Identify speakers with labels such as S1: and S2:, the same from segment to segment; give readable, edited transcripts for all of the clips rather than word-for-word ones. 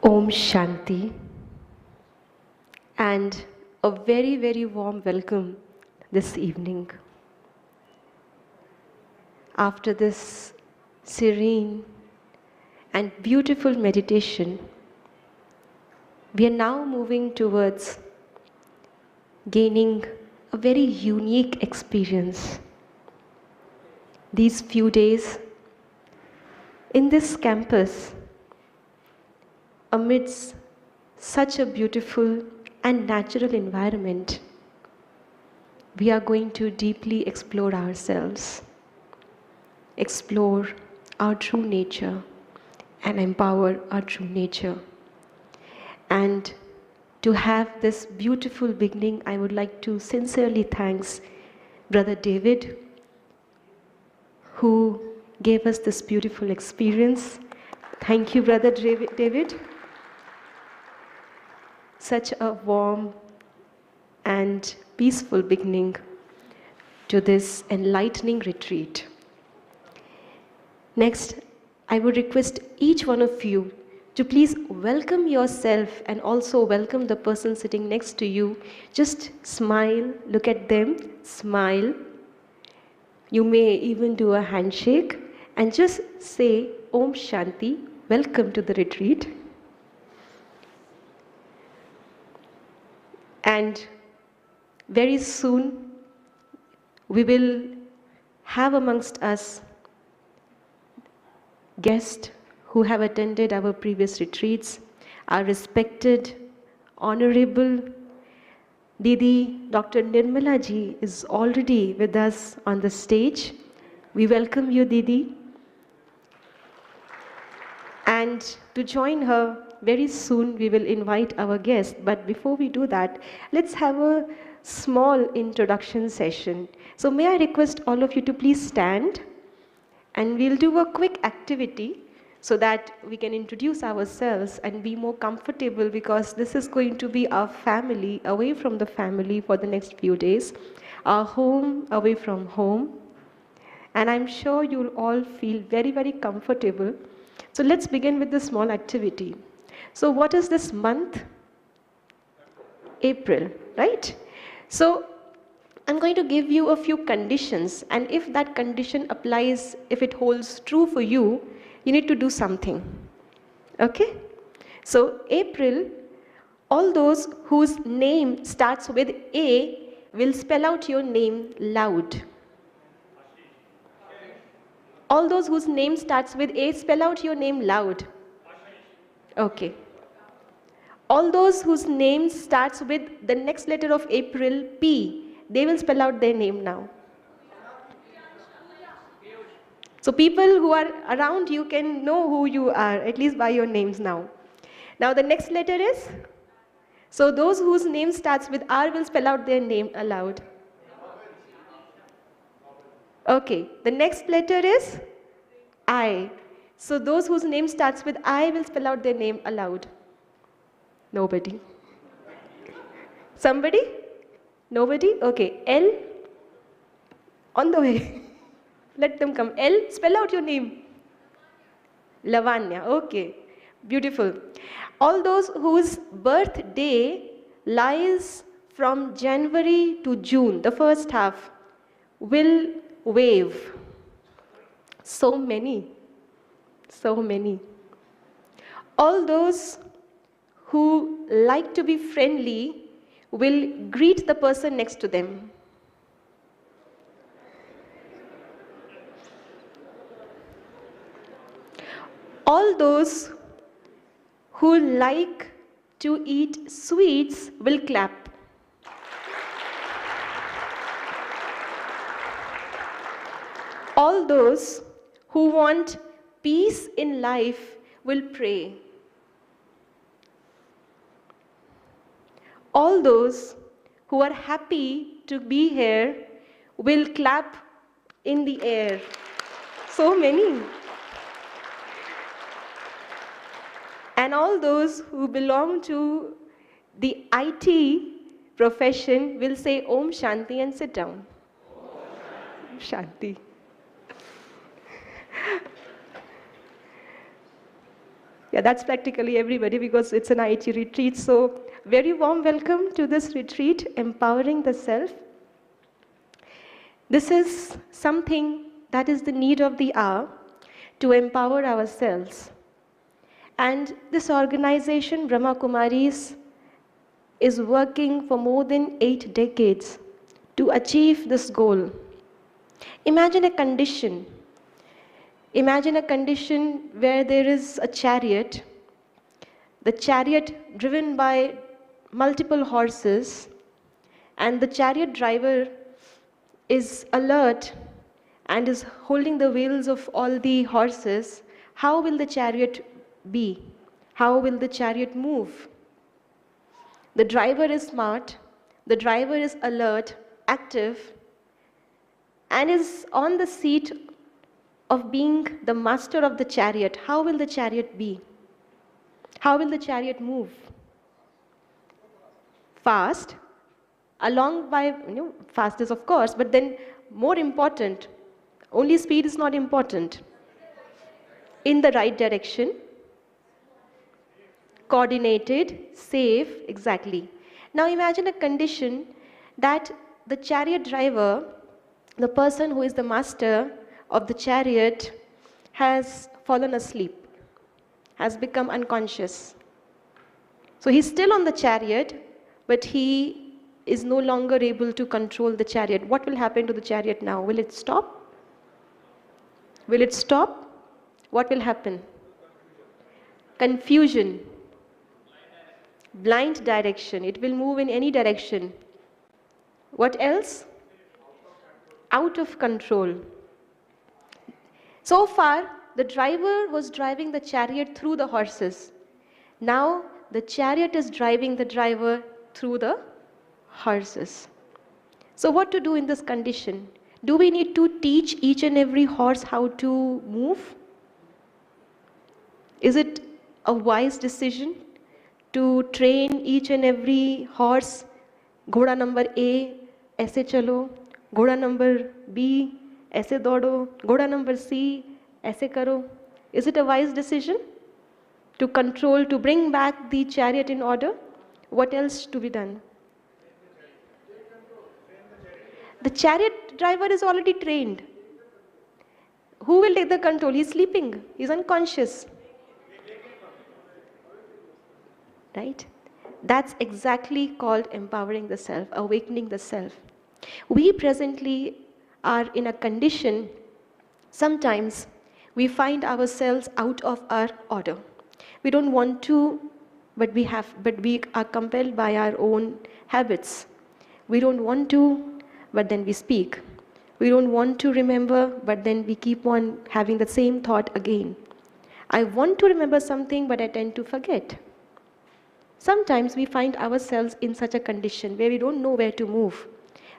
S1: Om Shanti, and a very, very warm welcome this evening. After this serene and beautiful meditation, we are now moving towards gaining a very unique experience. These few days in this campus, amidst such a beautiful and natural environment, we are going to deeply explore ourselves, explore our true nature, and empower our true nature. And to have this beautiful beginning, I would like to sincerely thank Brother David, who gave us this beautiful experience. Thank you, Brother David. Such a warm and peaceful beginning to this enlightening retreat. Next, I would request each one of you to please welcome yourself and also welcome the person sitting next to you. Just smile, look at them, smile. You may even do a handshake and just say, Om Shanti, welcome to the retreat. And very soon, we will have amongst us guests who have attended our previous retreats, our respected, honorable Didi Dr. Nirmala ji is already with us on the stage. We welcome you, Didi. And to join her, very soon we will invite our guest. But before we do that, let's have a small introduction session. So may I request all of you to please stand, and we'll do a quick activity so that we can introduce ourselves and be more comfortable, because this is going to be our family, away from the family for the next few days, our home away from home. And I'm sure you'll all feel very, very comfortable. So let's begin with this small activity. So what is this month? April, right? So I'm going to give you a few conditions, and if that condition applies, if it holds true for you, you need to do something. Okay? So April, all those whose name starts with A will spell out your name loud. All those whose name starts with A, spell out your name loud. Okay. All those whose name starts with the next letter of April, P, they will spell out their name now. So people who are around you can know who you are, at least by your names now. Now the next letter is? So those whose name starts with R will spell out their name aloud. Okay, the next letter is I. So those whose name starts with I will spell out their name aloud. Nobody. Somebody? Nobody? Okay, L. On the way. Let them come. L, spell out your name. Lavanya. Okay, beautiful. All those whose birthday lies from January to June, the first half, will wave. So many. So many. All those who like to be friendly will greet the person next to them. All those who like to eat sweets will clap. All those who want peace in life will pray. All those who are happy to be here will clap in the air. So many. And all those who belong to the IT profession will say Om Shanti and sit down. Om Shanti. Yeah, that's practically everybody because it's an IT retreat. So, very warm welcome to this retreat, Empowering the Self. This is something that is the need of the hour to empower ourselves. And this organization, Brahma Kumaris, is working for more than 8 decades to achieve this goal. Imagine a condition. Imagine a condition where there is a chariot, the chariot driven by multiple horses, and the chariot driver is alert and is holding the wheels of all the horses. How will the chariot be? How will the chariot move? The driver is smart, the driver is alert, active, and is on the seat of being the master of the chariot. How will the chariot be? How will the chariot move? Fast, along by, fast is of course, but then more important, only speed is not important. In the right direction, coordinated, safe, exactly. Now imagine a condition that the chariot driver, the person who is the master of the chariot, has fallen asleep, has become unconscious. So he's still on the chariot, but he is no longer able to control the chariot. What will happen to the chariot now? Will it stop? Will it stop? What will happen? Confusion. Blind direction. It will move in any direction. What else? Out of control. So far, the driver was driving the chariot through the horses. Now, the chariot is driving the driver through the horses. So what to do in this condition? Do we need to teach each and every horse how to move? Is it a wise decision to train each and every horse? Ghoda number A, aise chalo. Ghoda number B, aise dodo. Ghoda number C, aise karo. Is it a wise decision to control, to bring back the chariot in order? What else to be done? The chariot driver is already trained. Who will take the control? He's sleeping. He's unconscious. Right? That's exactly called empowering the self, awakening the self. We presently are in a condition, sometimes we find ourselves out of our order. We don't want to, but we are compelled by our own habits. We don't want to, but then we speak. We don't want to remember, but then we keep on having the same thought again. I want to remember something, but I tend to forget. Sometimes we find ourselves in such a condition where we don't know where to move,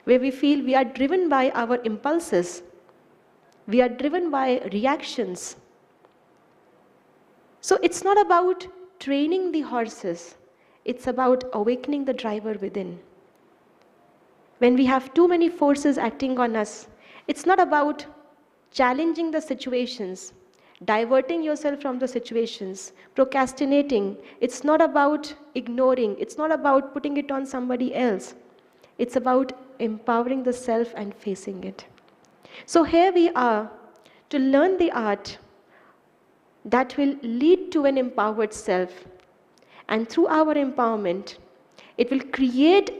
S1: where we feel we are driven by our impulses. We are driven by reactions. So it's not about training the horses. It's about awakening the driver within. When we have too many forces acting on us, it's not about challenging the situations, diverting yourself from the situations, procrastinating. It's not about ignoring. It's not about putting it on somebody else. It's about empowering the self and facing it. So here we are to learn the art that will lead to an empowered self. And through our empowerment, it will create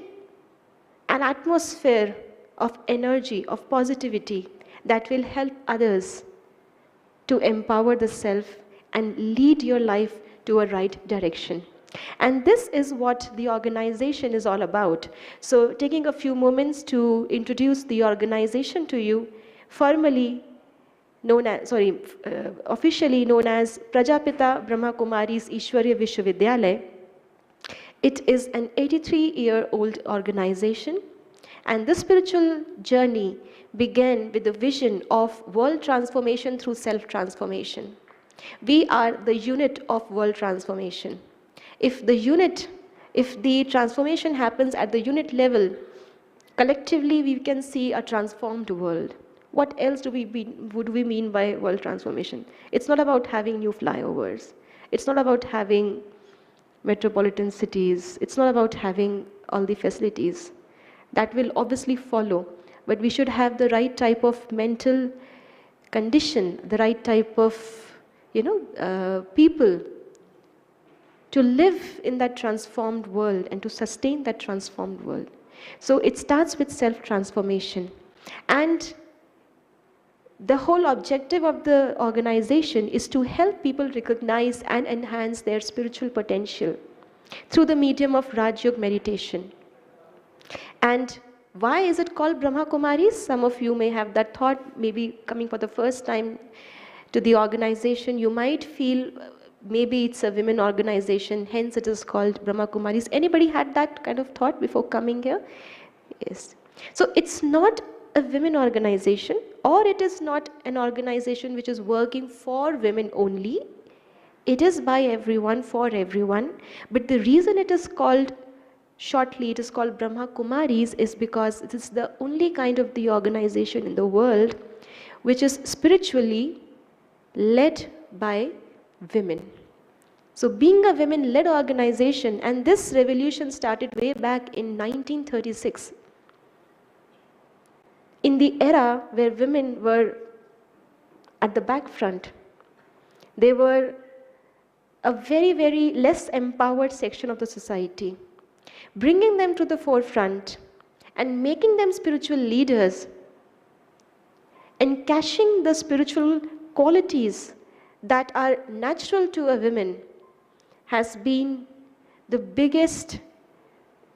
S1: an atmosphere of energy, of positivity that will help others to empower the self and lead your life to a right direction. And this is what the organization is all about. So taking a few moments to introduce the organization to you, officially known as Prajapita Brahma Kumaris Ishwarya Vishwavidyalaya. It is an 83-year-old organization, and this spiritual journey began with the vision of world transformation through self-transformation. We are the unit of world transformation. If the transformation happens at the unit level, collectively we can see a transformed world. What else would we mean by world transformation? It's not about having new flyovers. It's not about having metropolitan cities. It's not about having all the facilities. That will obviously follow. But we should have the right type of mental condition, the right type of, people to live in that transformed world and to sustain that transformed world. So it starts with self-transformation. And the whole objective of the organization is to help people recognize and enhance their spiritual potential through the medium of Raj Yoga meditation. And why is it called Brahma Kumaris? Some of you may have that thought, maybe coming for the first time to the organization. You might feel maybe it's a women organization, hence it is called Brahma Kumaris. Anybody had that kind of thought before coming here? Yes. So it's not a women organization, or it is not an organization which is working for women only. It is by everyone, for everyone. But the reason it is called, shortly it is called Brahma Kumaris, is because it is the only kind of the organization in the world which is spiritually led by women. So being a women-led organization, and this revolution started way back in 1936, in the era where women were at the back front. They were a very, very less empowered section of the society. Bringing them to the forefront and making them spiritual leaders and cashing the spiritual qualities that are natural to a woman has been the biggest,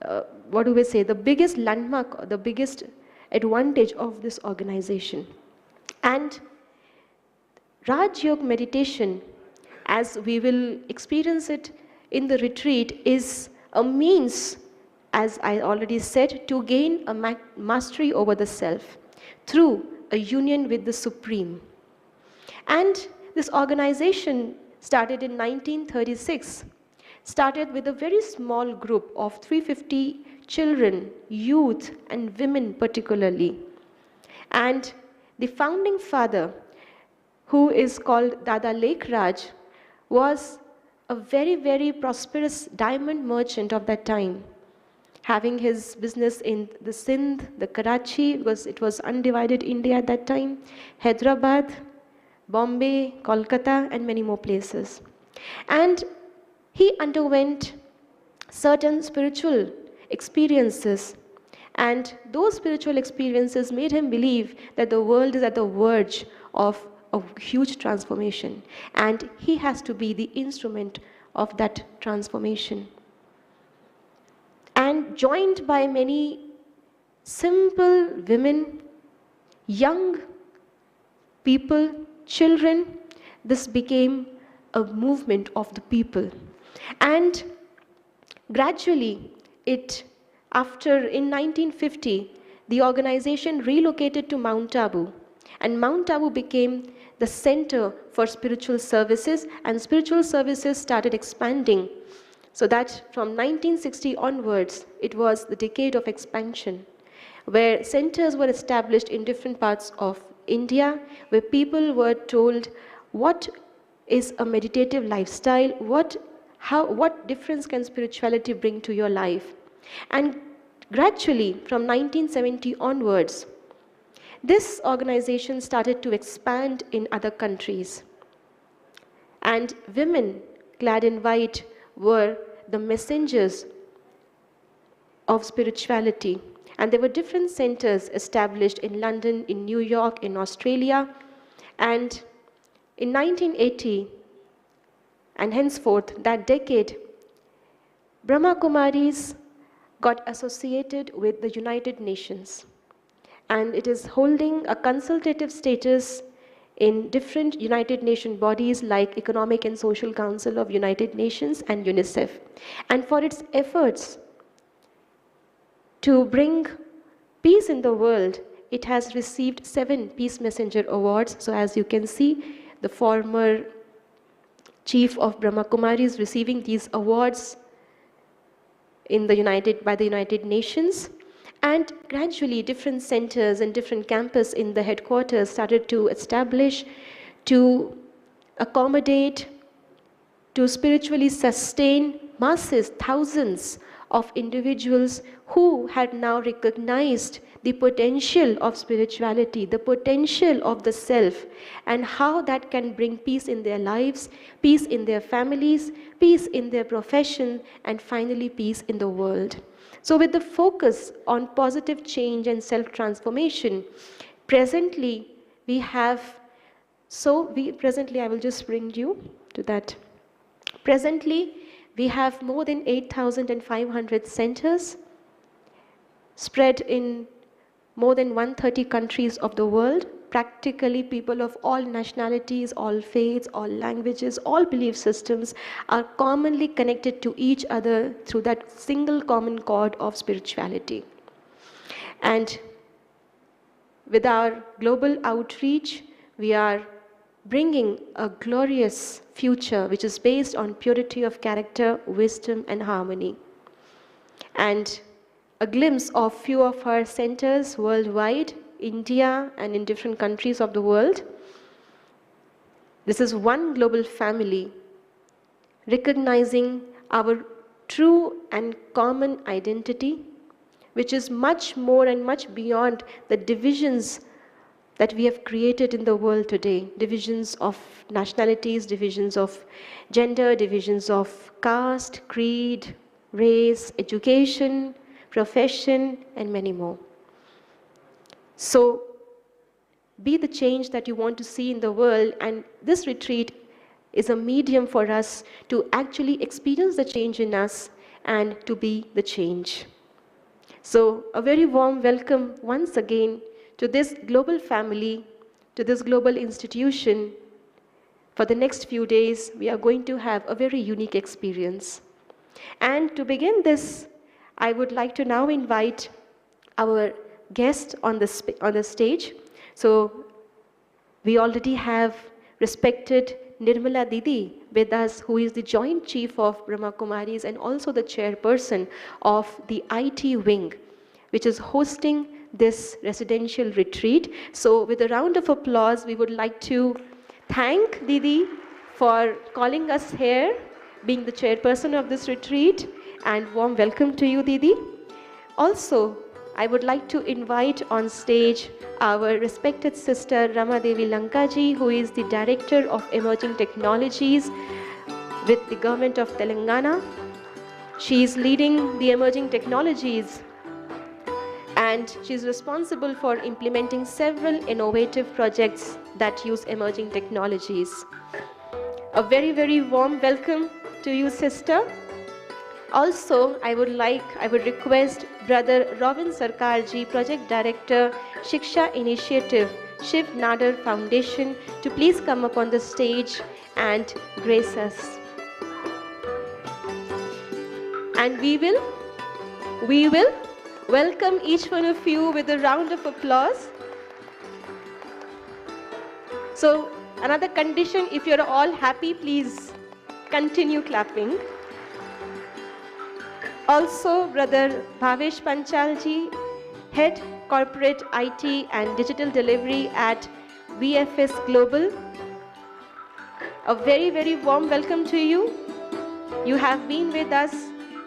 S1: the biggest landmark, the biggest advantage of this organization. And Raj Yoga meditation, as we will experience it in the retreat, is a means, as I already said, to gain a mastery over the self through a union with the Supreme. And this organization started in 1936, started with a very small group of 350 children, youth, and women particularly. And the founding father, who is called Dada Lekh Raj, was a very, very prosperous diamond merchant of that time, having his business in the Sindh, the Karachi, because it was undivided India at that time, Hyderabad, Bombay, Kolkata, and many more places. And he underwent certain spiritual experiences, and those spiritual experiences made him believe that the world is at the verge of a huge transformation, and he has to be the instrument of that transformation. And joined by many simple women, young people, children, this became a movement of the people. And gradually, in 1950, the organization relocated to Mount Abu, and Mount Abu became the center for spiritual services, and spiritual services started expanding. So that from 1960 onwards, it was the decade of expansion, where centers were established in different parts of India, where people were told what is a meditative lifestyle, what difference can spirituality bring to your life. And gradually, from 1970 onwards, this organization started to expand in other countries. And women clad in white were the messengers of spirituality. And there were different centers established in London, in New York, in Australia. And in 1980, and henceforth, that decade, Brahma Kumaris got associated with the United Nations. And it is holding a consultative status in different United Nations bodies like Economic and Social Council of United Nations and UNICEF. And for its efforts to bring peace in the world, it has received 7 Peace Messenger Awards. So as you can see, the former chief of Brahma Kumaris receiving these awards by the United Nations. And gradually different centers and different campuses in the headquarters started to establish to accommodate to spiritually sustain masses, thousands of individuals who had now recognized the potential of spirituality, the potential of the self, and how that can bring peace in their lives, peace in their families, peace in their profession, and finally peace in the world. So with the focus on positive change and self-transformation, presently we have, presently I will just bring you to that. Presently, we have more than 8,500 centers spread in more than 130 countries of the world. Practically, people of all nationalities, all faiths, all languages, all belief systems are commonly connected to each other through that single common cord of spirituality. And with our global outreach, we are bringing a glorious future which is based on purity of character, wisdom, and harmony. And a glimpse of few of our centers worldwide, India and in different countries of the world. This is one global family, recognizing our true and common identity, which is much more and much beyond the divisions that we have created in the world today. Divisions of nationalities, divisions of gender, divisions of caste, creed, race, education, profession, and many more. So, be the change that you want to see in the world, and this retreat is a medium for us to actually experience the change in us and to be the change. So, a very warm welcome once again to this global family, to this global institution. For the next few days, we are going to have a very unique experience. And to begin this, I would like to now invite our guest on the stage. So, we already have respected Nirmala Didi with us, who is the Joint Chief of Brahma Kumaris and also the Chairperson of the IT Wing, which is hosting this residential retreat. So with a round of applause, we would like to thank Didi for calling us here, being the chairperson of this retreat, and warm welcome to you, Didi. Also, I would like to invite on stage our respected sister Ramadevi Lankaji, who is the Director of Emerging Technologies with the Government of Telangana. She is leading the emerging technologies, and she is responsible for implementing several innovative projects that use emerging technologies. A very, very warm welcome to you, sister. Also, I would request Brother Robin Sarkarji, Project Director, Shiksha Initiative, Shiv Nadar Foundation, to please come up on the stage and grace us. And we will welcome each one of you with a round of applause. So, another condition, if you're all happy, please continue clapping. Also, Brother Bhavesh Panchalji, Head Corporate IT and Digital Delivery at VFS Global. A very, very warm welcome to you. You have been with us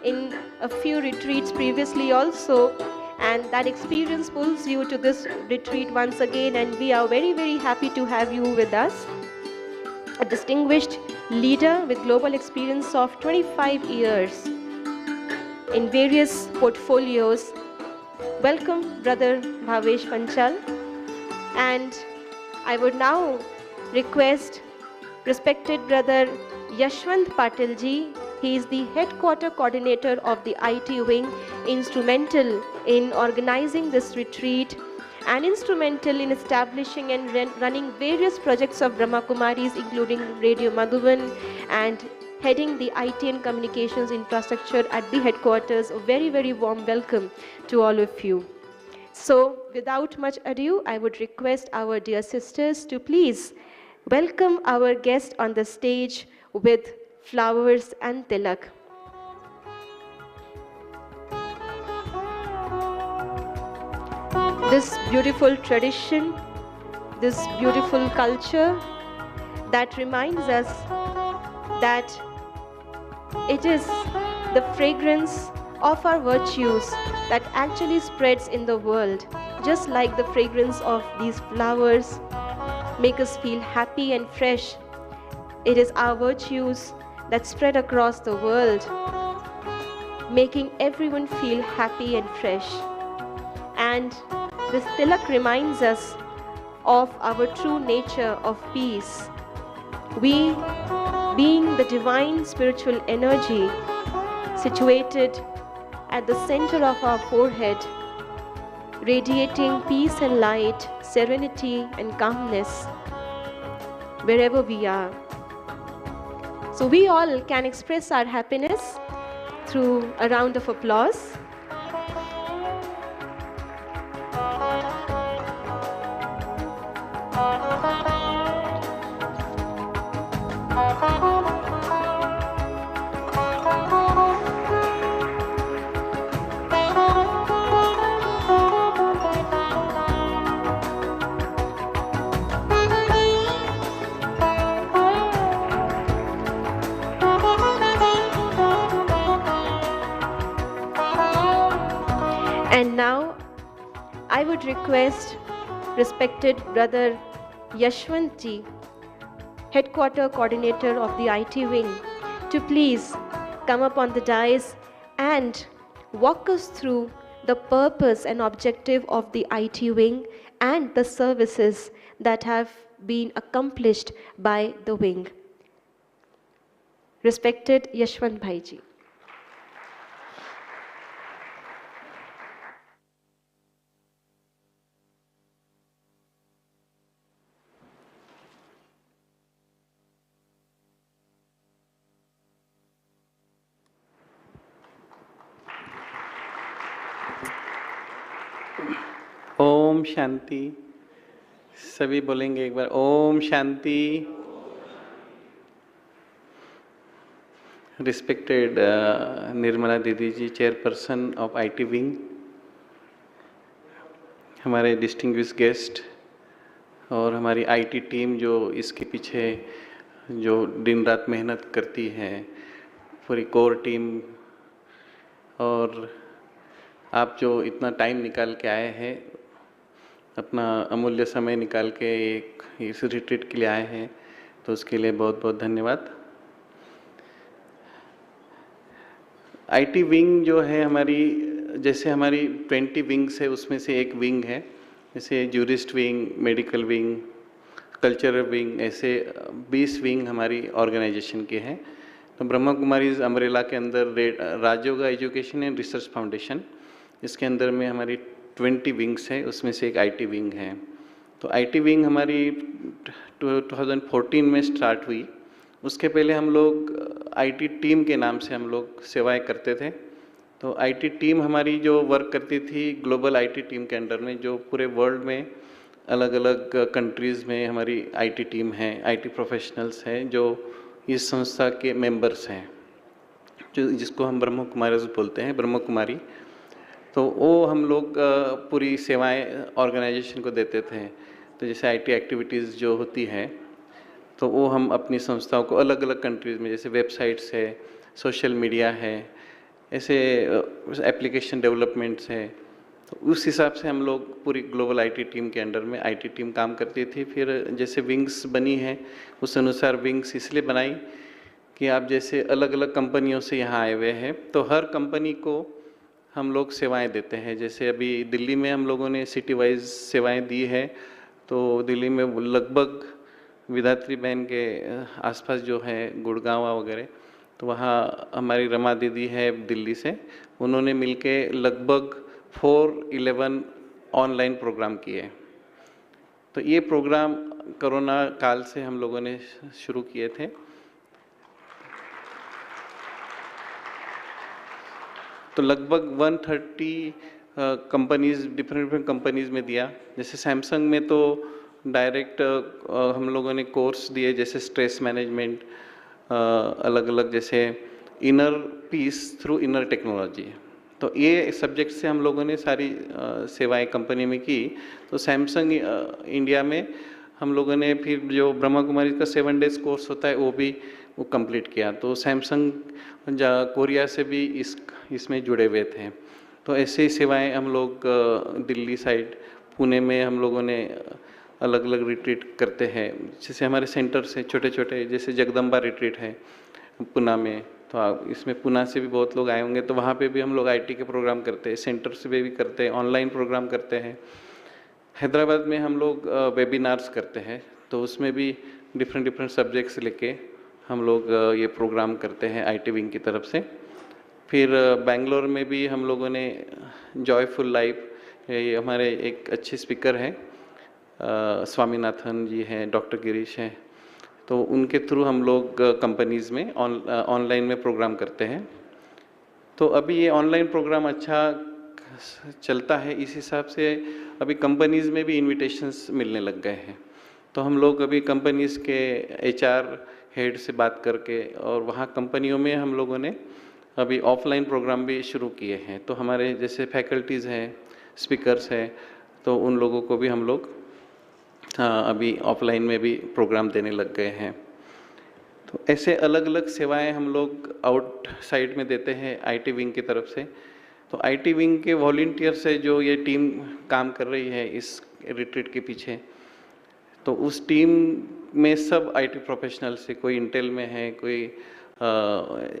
S1: in a few retreats previously also, and that experience pulls you to this retreat once again, and we are very, very happy to have you with us. A distinguished leader with global experience of 25 years in various portfolios. Welcome, Brother Bhavesh Panchal. And I would now request respected Brother Yashwant Patilji. He is the headquarter coordinator of the IT Wing, instrumental in organizing this retreat and instrumental in establishing and running various projects of Brahma Kumaris, including Radio Madhuban, and heading the IT and communications infrastructure at the headquarters. A very, very warm welcome to all of you. So, without much ado, I would request our dear sisters to please welcome our guest on the stage with flowers and tilak. This beautiful tradition, this beautiful culture that reminds us that It is the fragrance of our virtues that actually spreads in the world, just like the fragrance of these flowers make us feel happy and fresh. It is our virtues that spread across the world, making everyone feel happy and fresh. And this tilak reminds us of our true nature of peace. We, being the divine spiritual energy situated at the center of our forehead, radiating peace and light, serenity and calmness wherever we are. So we all can express our happiness through a round of applause. And now, I would request respected Brother Yashwant ji, Headquarter Coordinator of the IT Wing, to please come up on the dais and walk us through the purpose and objective of the IT Wing and the services that have been accomplished by the wing. Respected Yashwant Bhai ji.
S2: Om Shanti. सभी बोलेंगे एक बार, Om Shanti. Respected Nirmala दीदी जी, chairperson of IT wing, हमारे distinguish guest और हमारी IT team जो इसके पीछे जो दिन रात मेहनत करती है, पूरी कोर टीम, और आप जो इतना टाइम निकाल के आए हैं, अपना अमूल्य समय निकाल के एक इस रिट्रीट के लिए आए हैं, तो उसके लिए बहुत बहुत धन्यवाद। आईटी विंग जो है हमारी, जैसे हमारी 20 विंग्स है, उसमें से एक विंग है, जैसे jurist wing, medical wing, cultural wing, ऐसे 20 विंग हमारी ऑर्गेनाइजेशन के हैं। तो ब्रह्मा कुमारीज अम्ब्रेला के अंदर Rajyoga education and research foundation, इसके अंदर में हमारी 20 विंग्स है, उसमें से एक आईटी विंग है। तो आईटी विंग हमारी 2014 में स्टार्ट हुई। उसके पहले हम लोग आईटी टीम के नाम से हम लोग सेवाएं करते थे। तो आईटी टीम हमारी जो वर्क करती थी ग्लोबल आईटी टीम के अंडर में, जो पूरे वर्ल्ड में अलग अलग कंट्रीज़ में हमारी आईटी टीम है, आईटी प्रोफेशनल्स हैं जो इस संस्था के मेंबर्स हैं, जो जिसको हम ब्रह्म कुमारी बोलते हैं, ब्रह्म कुमारी। तो वो हम लोग पूरी सेवाएं ऑर्गेनाइजेशन को देते थे। तो जैसे आईटी एक्टिविटीज़ जो होती है, तो वो हम अपनी संस्थाओं को अलग अलग कंट्रीज़ में, जैसे वेबसाइट्स है, सोशल मीडिया है, ऐसे एप्लीकेशन डेवलपमेंट्स है, तो उस हिसाब से हम लोग पूरी ग्लोबल आईटी टीम के अंडर में आईटी टीम काम करती थी। फिर जैसे विंग्स बनी है, उस अनुसार विंग्स इसलिए बनाई कि आप जैसे अलग अलग कंपनियों से यहाँ आए हुए हैं, तो हर कंपनी को हम लोग सेवाएं देते हैं। जैसे अभी दिल्ली में हम लोगों ने सिटी वाइज सेवाएं दी है, तो दिल्ली में लगभग विधात्री बहन के आसपास जो है गुड़गांव वगैरह, तो वहाँ हमारी रमा दीदी है दिल्ली से, उन्होंने मिलके लगभग 411 ऑनलाइन प्रोग्राम किए। तो ये प्रोग्राम कोरोना काल से हम लोगों ने शुरू किए थे। तो लगभग 130 कंपनीज, डिफरेंट कंपनीज में दिया। जैसे सैमसंग में तो डायरेक्ट हम लोगों ने कोर्स दिए, जैसे स्ट्रेस मैनेजमेंट, अलग अलग, जैसे inner peace through inner technology. तो ये सब्जेक्ट से हम लोगों ने सारी सेवाएं कंपनी में की। तो सैमसंग इंडिया में हम लोगों ने फिर जो ब्रह्मा कुमारी का 7 डेज कोर्स होता है वो भी वो कंप्लीट किया। तो सैमसंग कोरिया से भी इसमें जुड़े हुए थे। तो ऐसे ही सेवाएं हम लोग दिल्ली साइड, पुणे में हम लोगों ने अलग अलग रिट्रीट करते हैं। जैसे हमारे सेंटर से छोटे छोटे, जैसे जगदम्बा रिट्रीट है पुणे में, तो इसमें पुणे से भी बहुत लोग आए होंगे, तो वहाँ पे भी हम लोग आईटी के प्रोग्राम करते हैं, सेंटर से भी करते हैं, ऑनलाइन प्रोग्राम करते हैं। हैदराबाद में हम लोग वेबिनार्स करते हैं, तो उसमें भी डिफरेंट डिफरेंट सब्जेक्ट्स लेके हम लोग ये प्रोग्राम करते हैं आईटी विंग की तरफ से। फिर बेंगलोर में भी हम लोगों ने जॉयफुल लाइफ, ये हमारे एक अच्छे स्पीकर हैं स्वामीनाथन जी हैं, डॉक्टर गिरीश हैं, तो उनके थ्रू हम लोग कंपनीज़ में ऑनलाइन में प्रोग्राम करते हैं। तो अभी ये ऑनलाइन प्रोग्राम अच्छा चलता है, इस हिसाब से अभी कंपनीज़ में भी इनविटेशंस मिलने लग गए हैं। तो हम लोग अभी कंपनीज़ के एचआर हेड से बात करके, और वहाँ कंपनियों में हम लोगों ने अभी ऑफलाइन प्रोग्राम भी शुरू किए हैं। तो हमारे जैसे फैकल्टीज़ हैं, स्पीकर्स हैं, तो उन लोगों को भी हम लोग अभी ऑफलाइन में भी प्रोग्राम देने लग गए हैं। तो ऐसे अलग अलग सेवाएं हम लोग आउटसाइड में देते हैं आईटी विंग की तरफ से। तो आईटी विंग के वॉलंटियर से जो ये टीम काम कर रही है इस रिट्रीट के पीछे, तो उस टीम में सब आईटी प्रोफेशनल से, कोई इंटेल में है, कोई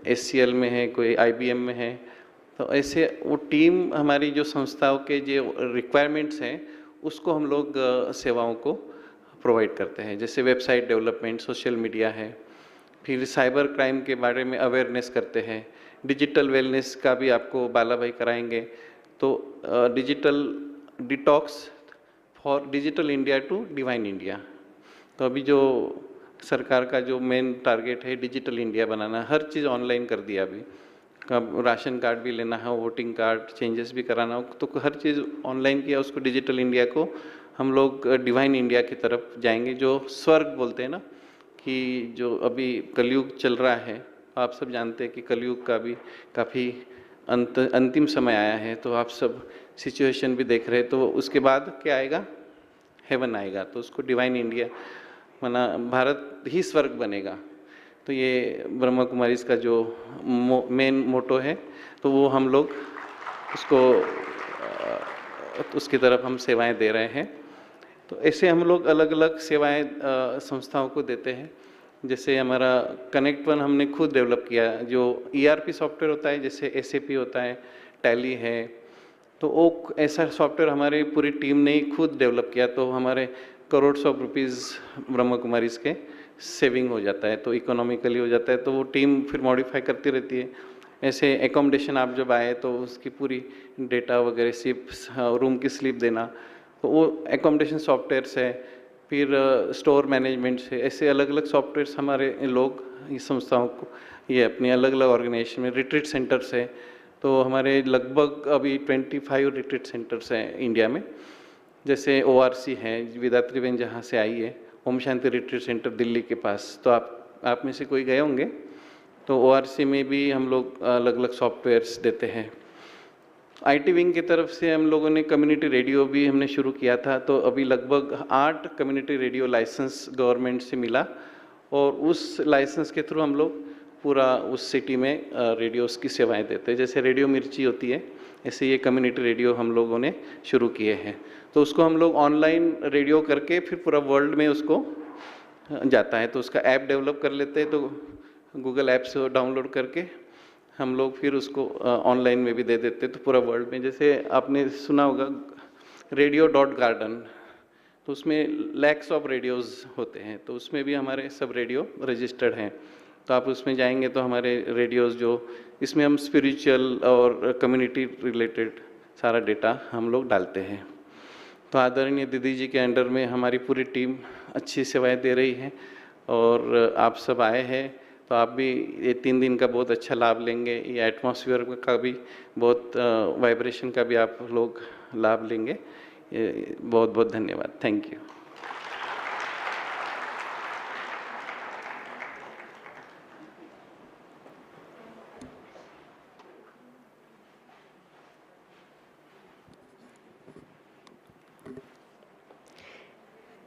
S2: एचसीएल में है, कोई आईबीएम में है। तो ऐसे वो टीम हमारी जो संस्थाओं के जो रिक्वायरमेंट्स हैं उसको हम लोग सेवाओं को प्रोवाइड करते हैं। जैसे वेबसाइट डेवलपमेंट, सोशल मीडिया है, फिर साइबर क्राइम के बारे में अवेयरनेस करते हैं, डिजिटल वेलनेस का भी आपको बाला भाई कराएंगे। तो digital detox for digital India to divine India. तो अभी जो सरकार का जो मेन टारगेट है डिजिटल इंडिया बनाना, हर चीज़ ऑनलाइन कर दिया अभी। अब राशन कार्ड भी लेना है, वोटिंग कार्ड चेंजेस भी कराना हो, तो हर चीज़ ऑनलाइन किया। उसको डिजिटल इंडिया को हम लोग डिवाइन इंडिया की तरफ जाएंगे, जो स्वर्ग बोलते हैं ना, कि जो अभी कलयुग चल रहा है, आप सब जानते हैं कि कलयुग का भी काफ़ी अंतिम समय आया है। तो आप सब सिचुएशन भी देख रहे हैं, तो उसके बाद क्या आएगा, हेवन आएगा। तो उसको डिवाइन इंडिया माना भारत ही स्वर्ग बनेगा। तो ये ब्रह्मा कुमारी का जो मेन मोटो है, तो वो हम लोग उसको उसकी तरफ हम सेवाएं दे रहे हैं। तो ऐसे हम लोग अलग अलग सेवाएं संस्थाओं को देते हैं। जैसे हमारा कनेक्ट वन हमने खुद डेवलप किया, जो ईआरपी सॉफ्टवेयर होता है, जैसे एसएपी होता है, टैली है, तो वो ऐसा सॉफ्टवेयर हमारी पूरी टीम ने ही खुद डेवलप किया। तो हमारे करोड़ ऑफ रुपीज़ ब्रह्मा कुमारी के सेविंग हो जाता है, तो इकोनॉमिकली हो जाता है। तो वो टीम फिर मॉडिफाई करती रहती है। ऐसे एकोमोडेशन आप जब आए तो उसकी पूरी डेटा वगैरह, स्लिप, रूम की स्लिप देना, तो वो एकोमोडेशन सॉफ्टवेयर है। फिर स्टोर मैनेजमेंट से, ऐसे अलग अलग सॉफ्टवेयर्स हमारे लोग इस संस्थाओं को, ये अपनी अलग अलग ऑर्गेनाइजेशन में, रिट्रीट सेंटर्स है, तो हमारे लगभग अभी 25 रिट्रीट सेंटर्स हैं इंडिया में। जैसे ओआरसी है, विदात्री बेन जहाँ से आई है, ओम शांति रिट्रीट सेंटर दिल्ली के पास, तो आप में से कोई गए होंगे। तो ओआरसी में भी हम लोग अलग अलग सॉफ्टवेयर्स देते हैं। आईटी विंग की तरफ से हम लोगों ने कम्युनिटी रेडियो भी हमने शुरू किया था। तो अभी लगभग 8 कम्युनिटी रेडियो लाइसेंस गवर्नमेंट से मिला, और उस लाइसेंस के थ्रू हम लोग पूरा उस सिटी में रेडियोस की सेवाएं देते हैं। जैसे रेडियो मिर्ची होती है, ऐसे ये कम्युनिटी रेडियो हम लोगों ने शुरू किए हैं। तो उसको हम लोग ऑनलाइन रेडियो करके फिर पूरा वर्ल्ड में उसको जाता है। तो उसका ऐप डेवलप कर लेते हैं, तो गूगल ऐप से डाउनलोड करके हम लोग फिर उसको ऑनलाइन में भी दे देते हैं, तो पूरा वर्ल्ड में। जैसे आपने सुना होगा radio.garden, तो उसमें लैक्स ऑफ रेडियोज़ होते हैं, तो उसमें भी हमारे सब रेडियो रजिस्टर्ड हैं। तो आप उसमें जाएंगे तो हमारे रेडियोज़ जो, इसमें हम स्पिरिचुअल और कम्युनिटी रिलेटेड सारा डेटा हम लोग डालते हैं। तो आदरणीय दीदी जी के अंडर में हमारी पूरी टीम अच्छी सेवाएं दे रही है, और आप सब आए हैं, तो आप भी ये 3 दिन का बहुत अच्छा लाभ लेंगे। ये एटमॉस्फेयर का भी बहुत, वाइब्रेशन का भी आप लोग लाभ लेंगे। बहुत बहुत धन्यवाद। Thank you.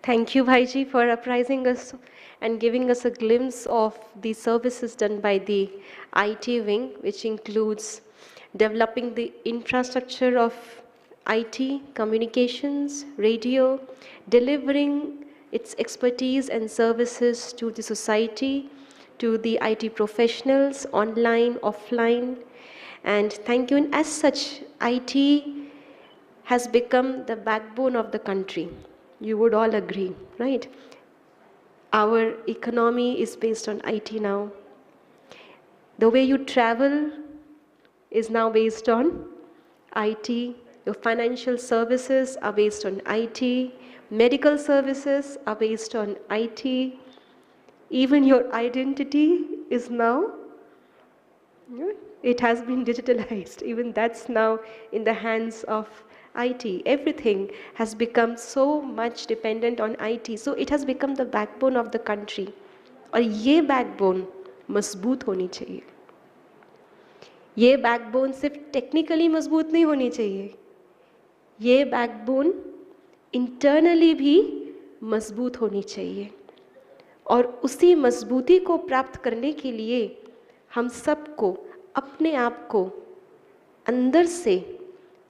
S1: Thank you, Bhaiji, for apprising us and giving us a glimpse of the services done by the IT wing, which includes developing the infrastructure of IT, communications, radio, delivering its expertise and services to the society, to the IT professionals, online, offline. And thank you. And as such, IT has become the backbone of the country. You would all agree, right? Our economy is based on IT now. The way you travel is now based on IT. Your financial services are based on IT. Medical services are based on IT. Even your identity is now, it has been digitalized. Even that's now in the hands of IT. Everything has become so much dependent on IT. So it has become the backbone of the country. और ये backbone मजबूत होनी चाहिए. ये backbone सिर्फ technically मजबूत नहीं होनी चाहिए. ये backbone internally भी मजबूत होनी चाहिए. और उसी मजबूती को प्राप्त करने के लिए हम सबको अपने आप को अंदर से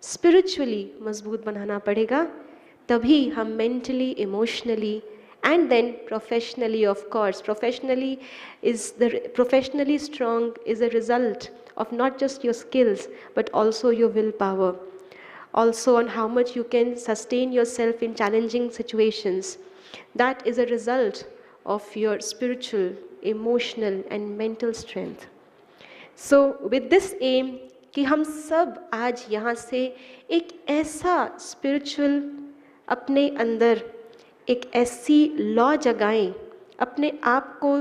S1: स्पिरिचुअली मजबूत बनाना पड़ेगा. तभी हम mentally, emotionally and then professionally, of course professionally strong is a result of not just your skills but also your willpower, also on how much you can sustain yourself in challenging situations. That is a result of your spiritual, emotional and mental strength. So with this aim कि हम सब आज यहाँ से एक ऐसा spiritual अपने अंदर एक ऐसी लॉ जगाएं, अपने आप को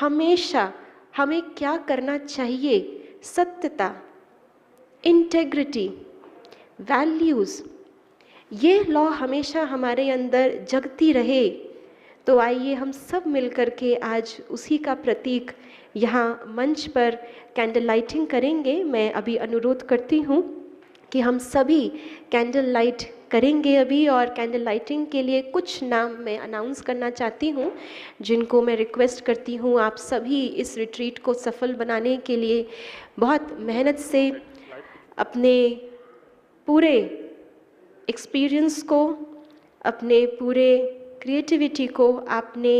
S1: हमेशा हमें क्या करना चाहिए, सत्यता, इंटेग्रिटी, वैल्यूज़, ये लॉ हमेशा हमारे अंदर जगती रहे. तो आइए हम सब मिलकर के आज उसी का प्रतीक यहाँ मंच पर कैंडल लाइटिंग करेंगे. मैं अभी अनुरोध करती हूँ कि हम सभी कैंडल लाइट करेंगे अभी. और कैंडल लाइटिंग के लिए कुछ नाम मैं अनाउंस करना चाहती हूँ, जिनको मैं रिक्वेस्ट करती हूँ आप सभी इस रिट्रीट को सफल बनाने के लिए बहुत मेहनत से अपने पूरे एक्सपीरियंस को, अपने पूरे क्रिएटिविटी को आपने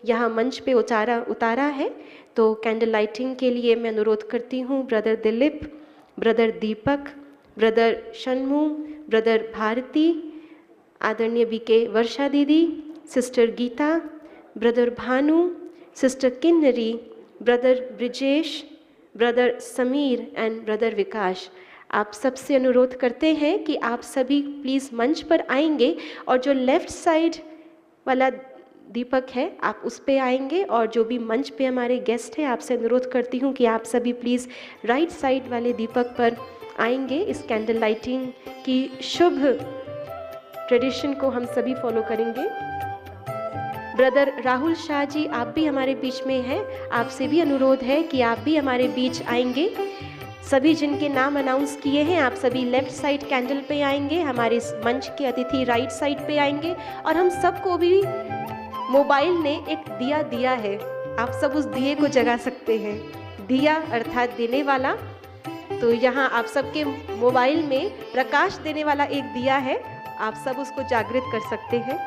S1: यहाँ मंच पे उतारा है. तो कैंडल लाइटिंग के लिए मैं अनुरोध करती हूँ brother Dilip, brother Deepak, brother Shanmu, brother Bharati, आदरणीय BK Varsha Didi, sister Geeta, brother Bhanu, sister Kinnari, brother Brijesh, brother Sameer and brother Vikas. आप सबसे अनुरोध करते हैं कि आप सभी प्लीज़ मंच पर आएंगे और जो लेफ़्ट साइड वाला दीपक है आप उस पे आएंगे. और जो भी मंच पे हमारे गेस्ट हैं आपसे अनुरोध करती हूँ कि आप सभी प्लीज़ राइट साइड वाले दीपक पर आएंगे. इस कैंडल लाइटिंग की शुभ ट्रेडिशन को हम सभी फॉलो करेंगे. ब्रदर राहुल शाह जी आप भी हमारे बीच में हैं, आपसे भी अनुरोध है कि आप भी हमारे बीच आएंगे. सभी जिनके नाम अनाउंस किए हैं आप सभी लेफ़्ट साइड कैंडल पे आएंगे, हमारे इस मंच के अतिथि राइट साइड पे आएंगे. और हम सबको भी मोबाइल ने एक दिया दिया है, आप सब उस दिए को जगा सकते हैं. दिया अर्थात देने वाला. तो यहाँ आप सबके मोबाइल में प्रकाश देने वाला एक दिया है, आप सब उसको जागृत कर सकते हैं.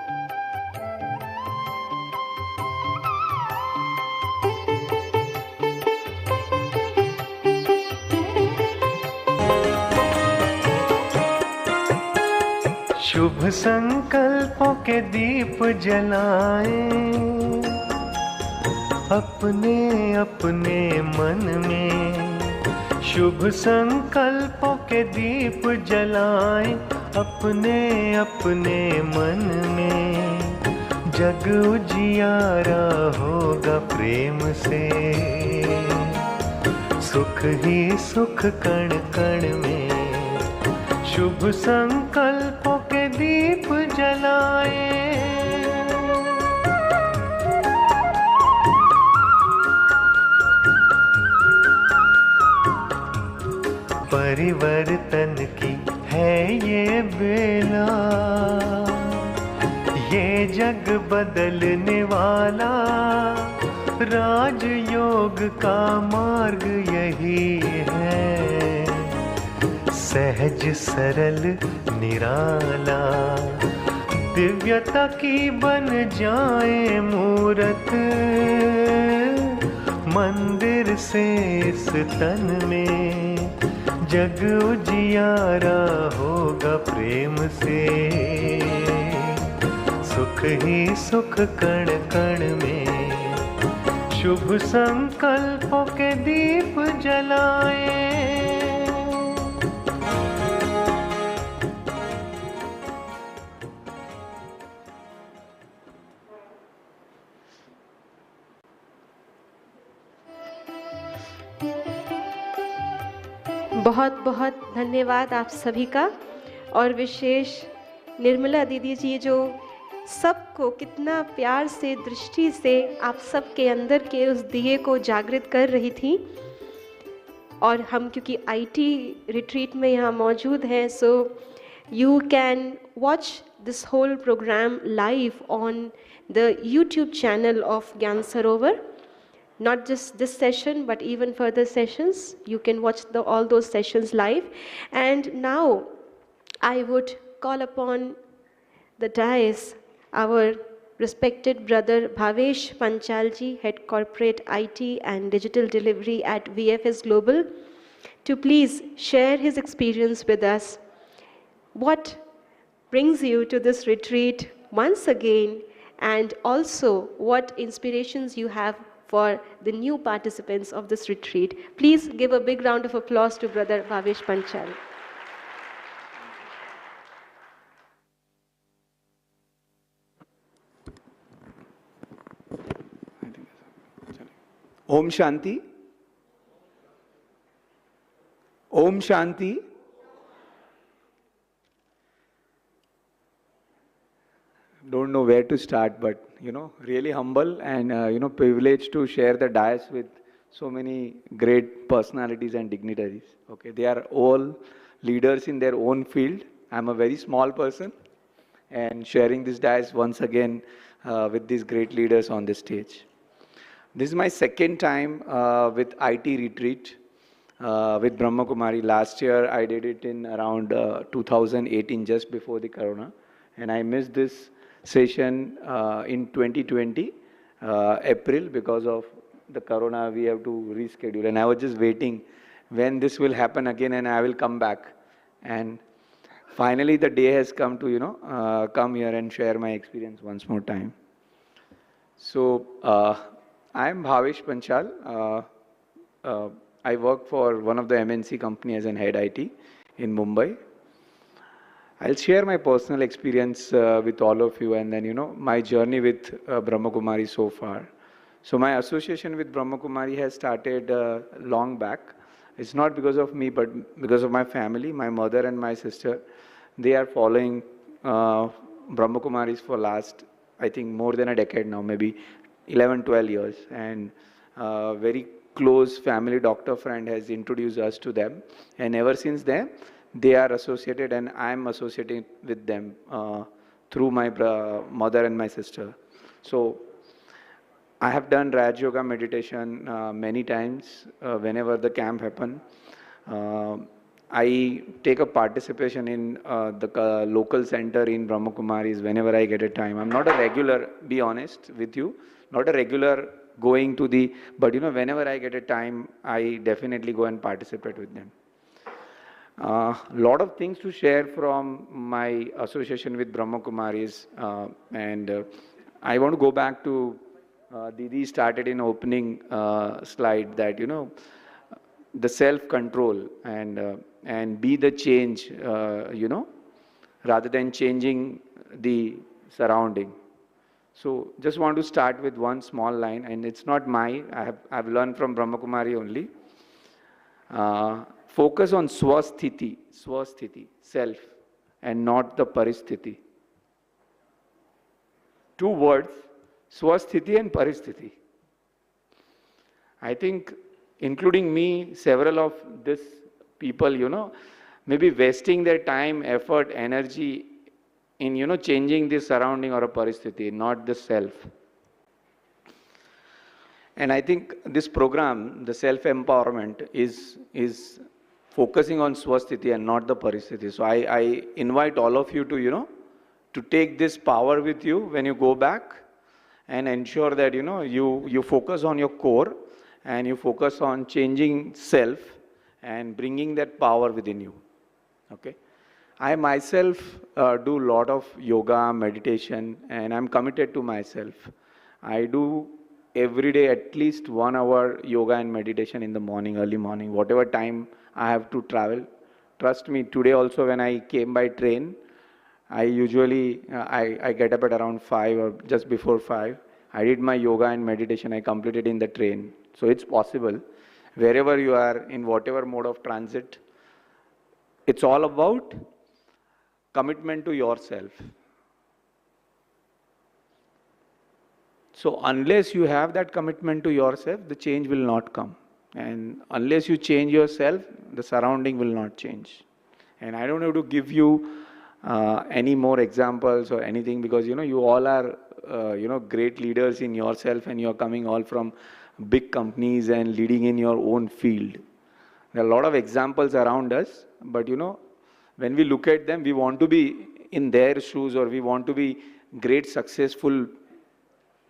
S3: शुभ संकल्पों के दीप जलाएं अपने अपने मन में. शुभ संकल्पों के दीप जलाएं अपने अपने मन में. जग उजियारा होगा प्रेम से, सुख ही सुख कण कण में. शुभ संकल्पों के दीप जलाएं. परिवर्तन की है ये बेला, ये जग बदलने वाला राजयोग का मार्ग यही है। सहज सरल निराला दिव्यता की बन जाए मूरत, मंदिर से इस तन में जग उजियारा होगा प्रेम से। सुख ही सुख कण कण में, शुभ संकल्पों के दीप जलाए।
S1: बहुत बहुत धन्यवाद आप सभी का, और विशेष निर्मला दीदी जी जो सबको कितना प्यार से दृष्टि से आप सबके अंदर के उस दिए को जागृत कर रही थी। और हम क्योंकि आईटी रिट्रीट में यहाँ मौजूद हैं, so you can watch this whole programme live on the YouTube channel of Gyan Sarovar. Not just this session, but even further sessions. You can watch all those sessions live. And now I would call upon the dais our respected brother Bhavesh Panchalji, Head Corporate IT and Digital Delivery at VFS Global, to please share his experience with us. What brings you to this retreat once again, and also what inspirations you have for the new participants of this retreat. Please give a big round of applause to Brother Bhavesh Panchal.
S4: Om Shanti. Om Shanti. Don't know where to start, but really humble and privileged to share the dais with so many great personalities and dignitaries. Okay, they are all leaders in their own field. I'm a very small person, and sharing this dais once again with these great leaders on the stage. This is my second time with IT retreat with Brahma Kumari. Last year I did it in around 2018, just before the Corona, and I missed this session in 2020 April because of the Corona. We have to reschedule, and I was just waiting when this will happen again and I will come back. And finally the day has come to come here and share my experience once more time. So I am Bhavesh Panchal. I work for one of the MNC company as an head IT in Mumbai. I'll share my personal experience with all of you, and then my journey with Brahma Kumari so far. So my association with Brahma Kumari has started long back. It's not because of me, but because of my family. My mother and my sister, they are following Brahma Kumaris for last, I think, more than a decade now, maybe 11, 12 years. And very close family doctor friend has introduced us to them. And ever since then, they are associated, and I am associated with them through my mother and my sister. So I have done Raj Yoga meditation many times whenever the camp happen. I take a participation in the local center in Brahma Kumaris whenever I get a time. I'm not a regular, be honest with you, not a regular going to the, but whenever I get a time, I definitely go and participate with them. Lot of things to share from my association with Brahma Kumaris, and I want to go back to Didi started in opening slide that the self-control and be the change, rather than changing the surrounding. So just want to start with one small line, and it's not mine. I've learned from Brahma Kumari only. Focus on swasthiti, self, and not the paristhiti. Two words, swasthiti and paristhiti. I think, including me, several of these people, maybe wasting their time, effort, energy in, changing the surrounding or a paristhiti, not the self. And I think this program, the self-empowerment, is focusing on swasthiti and not the paristhiti. So I invite all of you to, to take this power with you when you go back and ensure that, you focus on your core and you focus on changing self and bringing that power within you. Okay. I myself do a lot of yoga, meditation, and I'm committed to myself. I do every day at least 1 hour yoga and meditation in the morning, early morning, whatever time I have to travel. Trust me, today also when I came by train, I usually, I get up at around 5 or just before 5. I did my yoga and meditation, I completed in the train. So it's possible. Wherever you are, in whatever mode of transit, it's all about commitment to yourself. So unless you have that commitment to yourself, the change will not come. And unless you change yourself, the surrounding will not change. And I don't have to give you any more examples or anything, because you all are great leaders in yourself, and you're coming all from big companies and leading in your own field. There are a lot of examples around us, but when we look at them, we want to be in their shoes, or we want to be great, successful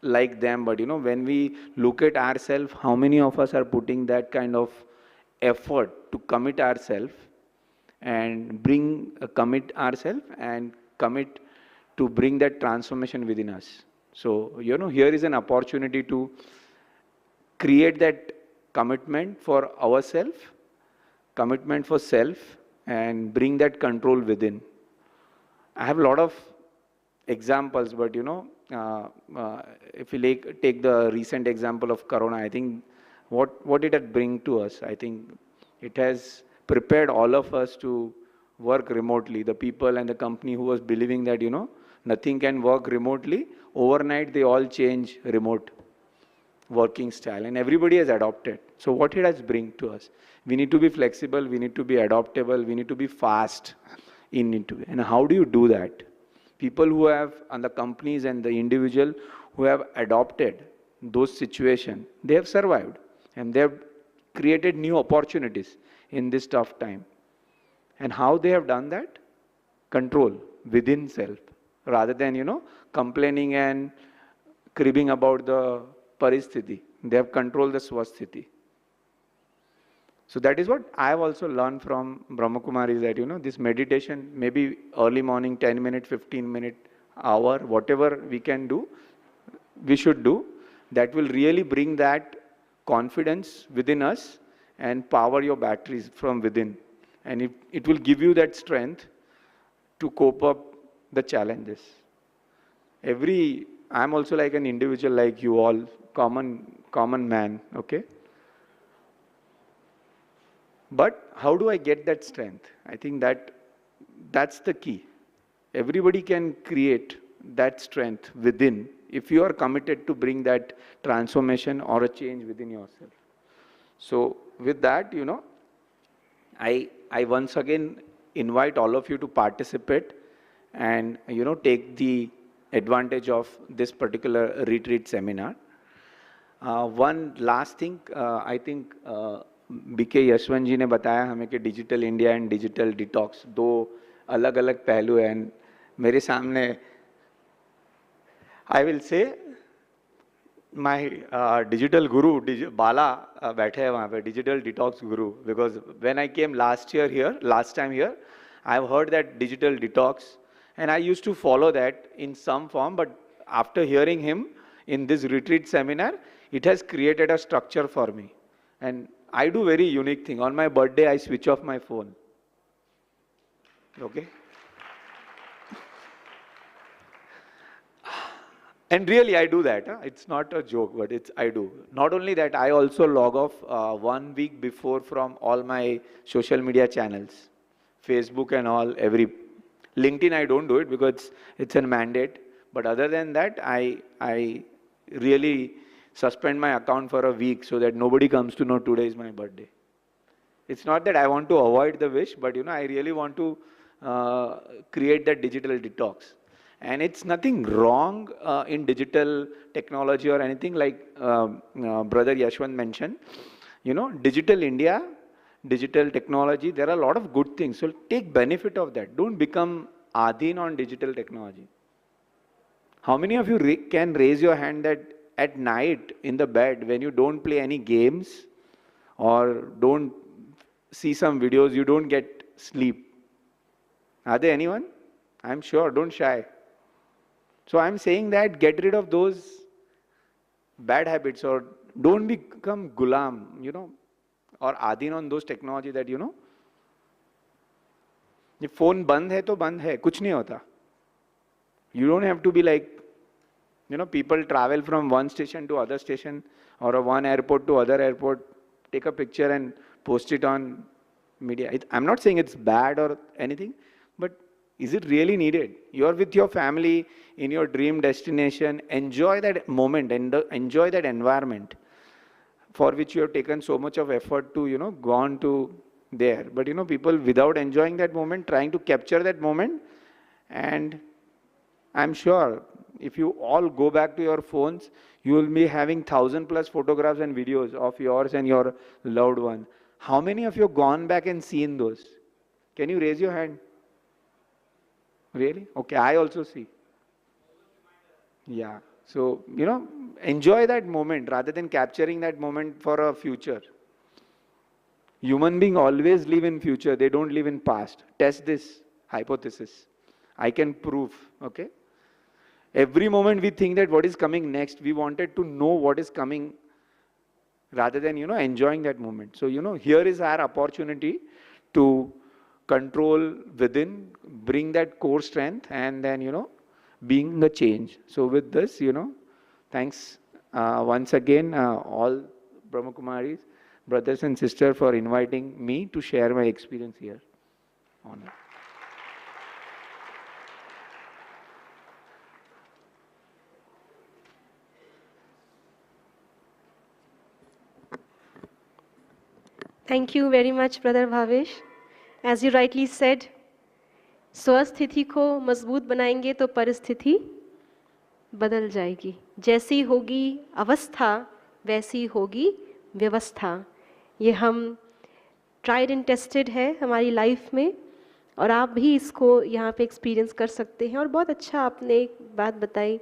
S4: like them. But when we look at ourselves, how many of us are putting that kind of effort to commit ourselves and commit ourselves and commit to bring that transformation within us? So, here is an opportunity to create that commitment for ourselves, commitment for self, and bring that control within. I have a lot of examples, but if we take the recent example of Corona, I think what it had bring to us, I think it has prepared all of us to work remotely. The people and the company who was believing that, nothing can work remotely, overnight they all change remote working style, and everybody has adopted. So what it has bring to us? We need to be flexible, we need to be adaptable, we need to be fast into it. And how do you do that? People who have, and the companies and the individual who have adopted those situations, they have survived and they have created new opportunities in this tough time. And how they have done that? Control within self, rather than, complaining and cribbing about the paristhiti. They have controlled the swasthiti. So that is what I have also learned from Brahma Kumaris, that, this meditation, maybe early morning, 10 minute, 15 minute, hour, whatever we can do, we should do. That will really bring that confidence within us and power your batteries from within. And it will give you that strength to cope up the challenges. I'm also like an individual like you all, common man, okay? But how do I get that strength? I think that's the key. Everybody can create that strength within if you are committed to bring that transformation or a change within yourself. So with that, I once again invite all of you to participate and, take the advantage of this particular retreat seminar. One last thing, I think BK Yashwant ji ने बताया हमें कि digital India and digital detox दो अलग अलग पहलू हैं. And मेरे सामने I will say my digital guru Bala बैठे हैं वहाँ पे, digital detox guru, because when I came last time here I have heard that digital detox and I used to follow that in some form, but after hearing him in this retreat seminar, it has created a structure for me. And I do very unique thing. On my birthday, I switch off my phone. Okay? And really, I do that. Huh? It's not a joke, but I do. Not only that, I also log off 1 week before from all my social media channels. Facebook and all, LinkedIn, I don't do it because it's a mandate. But other than that, I really suspend my account for a week so that nobody comes to know today is my birthday. It's not that I want to avoid the wish, but I really want to create that digital detox. And it's nothing wrong in digital technology or anything, like Brother Yashwant mentioned. You know, digital India, digital technology, there are a lot of good things. So take benefit of that. Don't become adhin on digital technology. How many of you can raise your hand that at night in the bed, when you don't play any games or don't see some videos, you don't get sleep? Are there anyone? I'm sure, don't shy. So I'm saying that get rid of those bad habits, or don't become gulam, you know, or adhin on those technology that, you know, ये phone बंद है तो बंद है, कुछ नहीं होता. You don't have to be like, you know, people travel from one station to other station or one airport to other airport, take a picture and post it on media. I'm not saying it's bad or anything, but is it really needed? You're with your family in your dream destination. Enjoy that moment and enjoy that environment for which you have taken so much of effort to, you know, gone to there. But, you know, people without enjoying that moment, trying to capture that moment, and I'm sure if you all go back to your phones, you will be having 1,000+ photographs and videos of yours and your loved one. How many of you have gone back and seen those? Can you raise your hand? Really? Okay, I also see. Yeah. So, you know, enjoy that moment rather than capturing that moment for a future. Human beings always live in future. They don't live in past. Test this hypothesis. I can prove. Okay. Every moment we think that what is coming next, we wanted to know what is coming rather than, you know, enjoying that moment. So, you know, here is our opportunity to control within, bring that core strength, and then, you know, being the change. So with this, you know, thanks once again, all Brahma Kumaris, brothers and sisters, for inviting me to share my experience here. Honor.
S1: Thank you very much, Brother Bhavesh. As you rightly said, स्वस्थिति को मजबूत बनाएंगे तो परिस्थिति बदल जाएगी. जैसी होगी अवस्था वैसी होगी व्यवस्था. ये हम ट्राइड एंड टेस्टेड है हमारी लाइफ में, और आप भी इसको यहाँ पे एक्सपीरियंस कर सकते हैं. और बहुत अच्छा आपने एक बात बताई,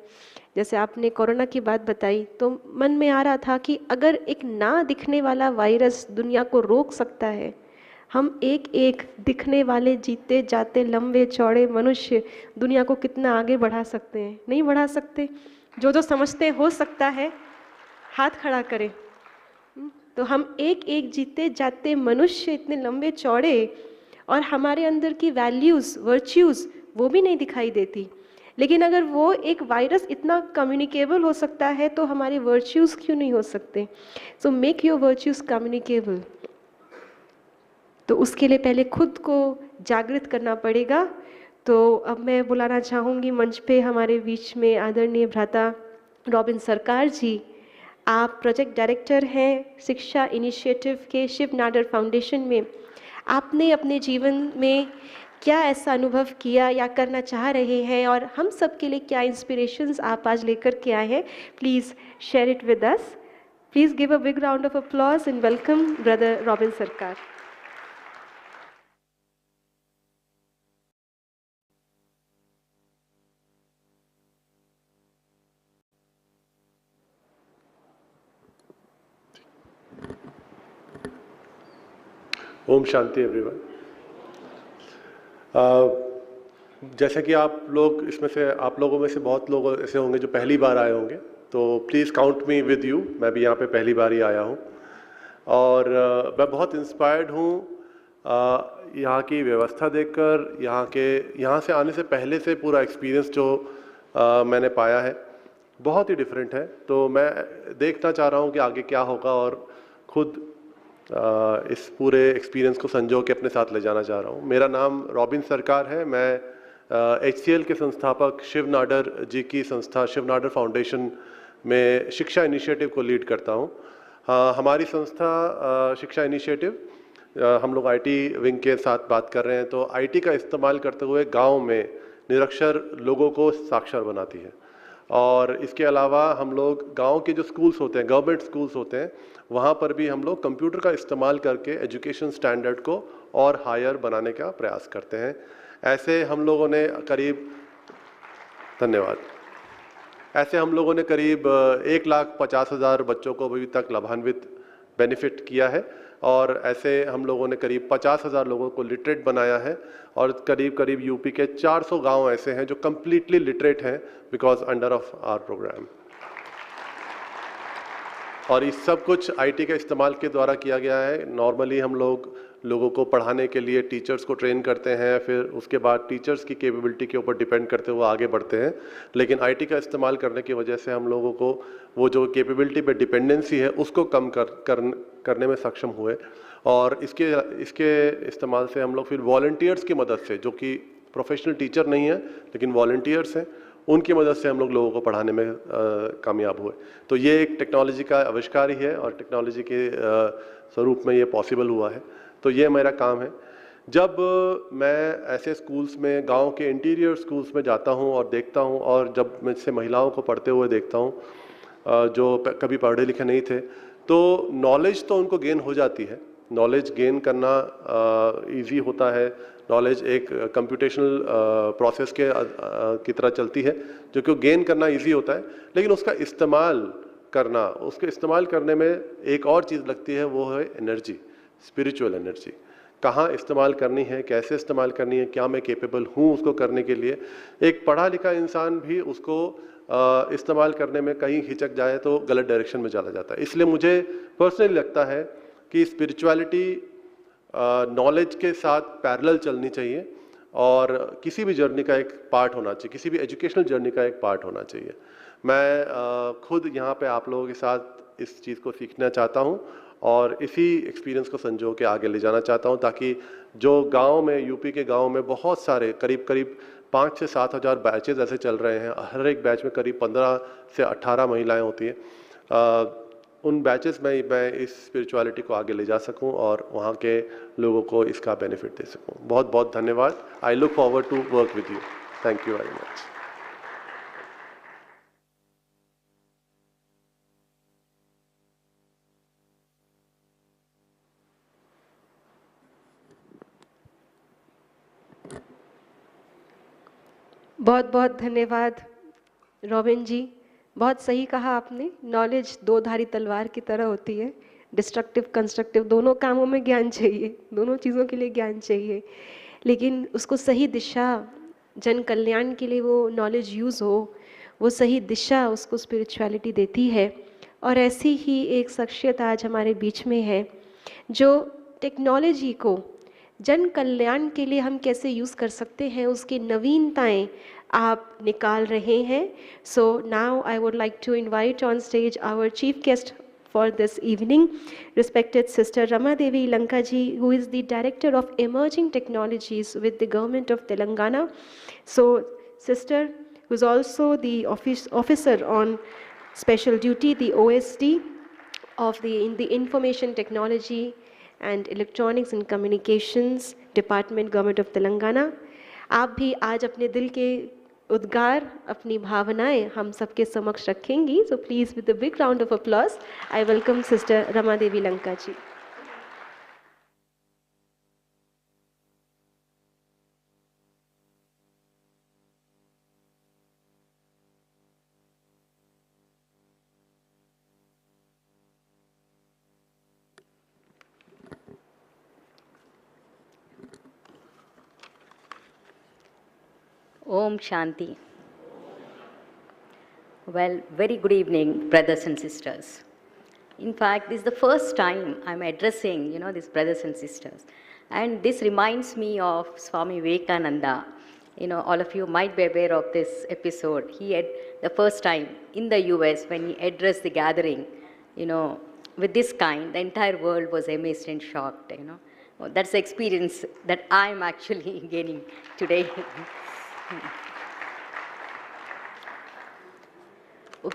S1: जैसे आपने कोरोना की बात बताई, तो मन में आ रहा था कि अगर एक ना दिखने वाला वायरस दुनिया को रोक सकता है, हम एक एक दिखने वाले जीते जाते लंबे चौड़े मनुष्य दुनिया को कितना आगे बढ़ा सकते हैं. नहीं बढ़ा सकते? जो समझते हो सकता है हाथ खड़ा करें. तो हम एक एक जीते जाते मनुष्य इतने लंबे चौड़े, और हमारे अंदर की वैल्यूज़ वर्च्यूज़ वो भी नहीं दिखाई देती. लेकिन अगर वो एक वायरस इतना कम्युनिकेबल हो सकता है तो हमारे वर्च्यूज़ क्यों नहीं हो सकते? So make your virtues communicable. तो उसके लिए पहले खुद को जागृत करना पड़ेगा. तो अब मैं बुलाना चाहूँगी मंच पे हमारे बीच में आदरणीय भ्राता रॉबिन सरकार जी. आप प्रोजेक्ट डायरेक्टर हैं शिक्षा इनिशिएटिव के शिव नाडर फाउंडेशन में. आपने अपने जीवन में क्या ऐसा अनुभव किया या करना चाह रहे हैं, और हम सब के लिए क्या इंस्पिरेशंस आप आज लेकर के आए हैं? Please share it with us. Please give a big round of applause and welcome brother robin सरकार.
S5: ओम शांति एवरीवन. जैसे कि आप लोग इसमें से, आप लोगों में से बहुत लोग ऐसे होंगे जो पहली बार आए होंगे, तो please count me with you. मैं भी यहाँ पे पहली बार ही आया हूँ, और मैं बहुत इंस्पायर्ड हूँ यहाँ की व्यवस्था देखकर. यहाँ से आने से पहले से पूरा एक्सपीरियंस जो मैंने पाया है बहुत ही डिफरेंट है. तो मैं देखना चाह रहा हूँ कि आगे क्या होगा, और खुद इस पूरे एक्सपीरियंस को संजो के अपने साथ ले जाना चाह रहा हूँ. मेरा नाम रॉबिन सरकार है. मैं HCL के संस्थापक शिव नाडर जी की संस्था शिव नाडर फाउंडेशन में शिक्षा इनिशिएटिव को लीड करता हूँ. हमारी संस्था शिक्षा इनिशिएटिव हम लोग आईटी विंग के साथ बात कर रहे हैं, तो आईटी का इस्तेमाल करते हुए गांव में निरक्षर लोगों को साक्षर बनाती है। और इसके अलावा हम लोग गांव के जो स्कूल्स होते हैं, गवर्नमेंट स्कूल्स होते हैं, वहाँ पर भी हम लोग कंप्यूटर का इस्तेमाल करके एजुकेशन स्टैंडर्ड को और हायर बनाने का प्रयास करते हैं। ऐसे हम लोगों ने करीब, धन्यवाद, ऐसे हम लोगों ने करीब 1,50,000 बच्चों को अभी तक लाभान्वित बेनिफिट किया है, और ऐसे हम लोगों ने करीब 50,000 लोगों को लिटरेट बनाया है, और करीब करीब यूपी के 400 गांव ऐसे हैं जो कम्प्लीटली लिटरेट हैं because under of our programme. और इस सब कुछ आईटी के इस्तेमाल के द्वारा किया गया है। नॉर्मली हम लोगों को पढ़ाने के लिए टीचर्स को ट्रेन करते हैं, फिर उसके बाद टीचर्स की कैपेबिलिटी के ऊपर डिपेंड करते हुए आगे बढ़ते हैं, लेकिन आईटी का इस्तेमाल करने की वजह से हम लोगों को वो जो कैपेबिलिटी पे डिपेंडेंसी है उसको कम करने में सक्षम हुए। और इसके इस्तेमाल से हम लोग फिर वॉलंटियर्स की मदद से, जो कि प्रोफेशनल टीचर नहीं है लेकिन वॉलंटियर्स हैं, उनकी मदद से हम लोगों को पढ़ाने में कामयाब हुए। तो ये एक टेक्नोलॉजी का आविष्कार ही है और टेक्नोलॉजी के स्वरूप में ये पॉसिबल हुआ है। तो ये मेरा काम है। जब मैं ऐसे स्कूल्स में, गांव के इंटीरियर स्कूल्स में जाता हूं और देखता हूं, और जब मैं इससे महिलाओं को पढ़ते हुए देखता हूं जो कभी पढ़े लिखे नहीं थे, तो नॉलेज तो उनको गेन हो जाती है। नॉलेज गेन करना इजी होता है। नॉलेज एक कंप्यूटेशनल प्रोसेस की तरह चलती है, जो कि गेन करना इजी होता है, लेकिन उसका उसके इस्तेमाल करने में एक और चीज़ लगती है, वो है एनर्जी, स्पिरिचुअल एनर्जी। कहाँ इस्तेमाल करनी है, कैसे इस्तेमाल करनी है, क्या मैं कैपेबल हूँ उसको करने के लिए। एक पढ़ा लिखा इंसान भी उसको इस्तेमाल करने में कहीं हिचक जाए तो गलत डायरेक्शन में चला जाता है। इसलिए मुझे पर्सनली लगता है कि स्पिरिचुअलिटी नॉलेज के साथ पैरेलल चलनी चाहिए, और किसी भी जर्नी का एक पार्ट होना चाहिए, किसी भी एजुकेशनल जर्नी का एक पार्ट होना चाहिए। मैं खुद यहाँ पे आप लोगों के साथ इस चीज़ को सीखना चाहता हूँ और इसी एक्सपीरियंस को संजो के आगे ले जाना चाहता हूँ, ताकि जो गांव में, यूपी के गांव में बहुत सारे करीब 5 से 7 हज़ार बैचेज ऐसे चल रहे हैं। हर एक बैच में करीब 15 से 18 महिलाएं होती हैं। उन बैचेस में मैं इस स्पिरिचुअलिटी को आगे ले जा सकूं और वहाँ के लोगों को इसका बेनिफिट दे सकूं। बहुत बहुत धन्यवाद। I look forward to work with you. Thank you very much.
S1: बहुत बहुत धन्यवाद रॉबिन जी। बहुत सही कहा आपने। नॉलेज दो धारी तलवार की तरह होती है। डिस्ट्रक्टिव, कंस्ट्रक्टिव, दोनों कामों में ज्ञान चाहिए, दोनों चीज़ों के लिए ज्ञान चाहिए, लेकिन उसको सही दिशा, जन कल्याण के लिए वो नॉलेज यूज़ हो, वो सही दिशा उसको स्पिरिचुअलिटी देती है। और ऐसी ही एक शख्सियत आज हमारे बीच में है जो टेक्नोलॉजी को जन कल्याण के लिए हम कैसे यूज़ कर सकते हैं उसकी नवीनताएं आप निकाल रहे हैं। So now I would like to invite on stage our chief guest for this evening, respected Sister Rama Devi Lankaji, who is the Director of Emerging Technologies with the Government of Telangana. So, Sister, who is also the officer on special duty, the OSD of in the Information Technology and Electronics and Communications Department, Government of Telangana. आप भी आज अपने दिल के उद्गार, अपनी भावनाएं हम सबके समक्ष रखेंगी। So please with a big round of applause I welcome sister Rama Devi Lanka ji.
S6: Om Shanti. Well, very good evening, brothers and sisters. In fact, this is the first time I'm addressing, these brothers and sisters. And this reminds me of Swami Vivekananda. All of you might be aware of this episode. He had the first time in the US when he addressed the gathering, with this kind, the entire world was amazed and shocked, That's the experience that I'm actually gaining today.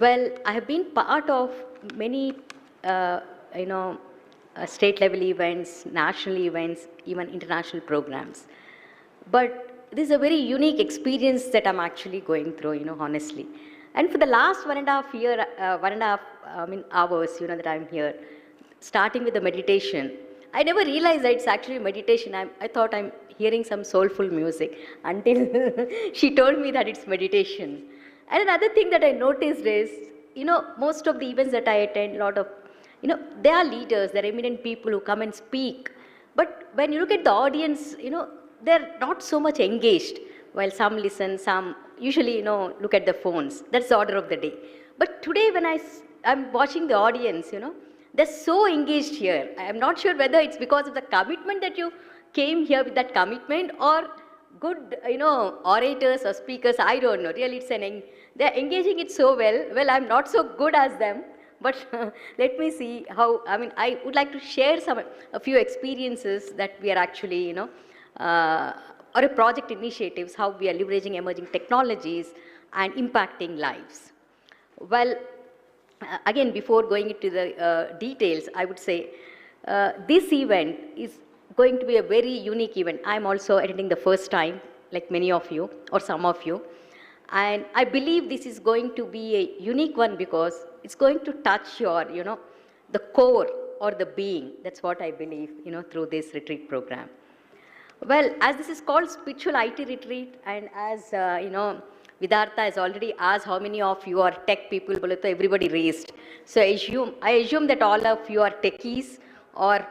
S6: Well, I have been part of many, state level events, national events, even international programs. But this is a very unique experience that I'm actually going through, honestly. And for the last 1.5 year, 1.5 hours, that I'm here, starting with the meditation, I never realized that it's actually meditation. I thought I'm hearing some soulful music until she told me that it's meditation. And another thing that I noticed is, most of the events that I attend, a lot of, they are leaders, they're eminent people who come and speak. But when you look at the audience, they're not so much engaged. While some listen, some usually, look at the phones. That's the order of the day. But today when I'm watching the audience, they're so engaged here. I'm not sure whether it's because of the commitment that you came here with that commitment, or good, orators or speakers, I don't know. Really, they're engaging it so well. Well, I'm not so good as them, but let me see how, I would like to share a few experiences that we are actually, or a project initiatives, how we are leveraging emerging technologies and impacting lives. Well, again, before going into the details, I would say this event is going to be a very unique event. I'm also attending the first time, like many of you, or some of you. And I believe this is going to be a unique one because it's going to touch your, the core or the being. That's what I believe, through this retreat program. Well, as this is called Spiritual IT Retreat, and as, Vidartha has already asked how many of you are tech people, but everybody raised. So I assume that all of you are techies, or,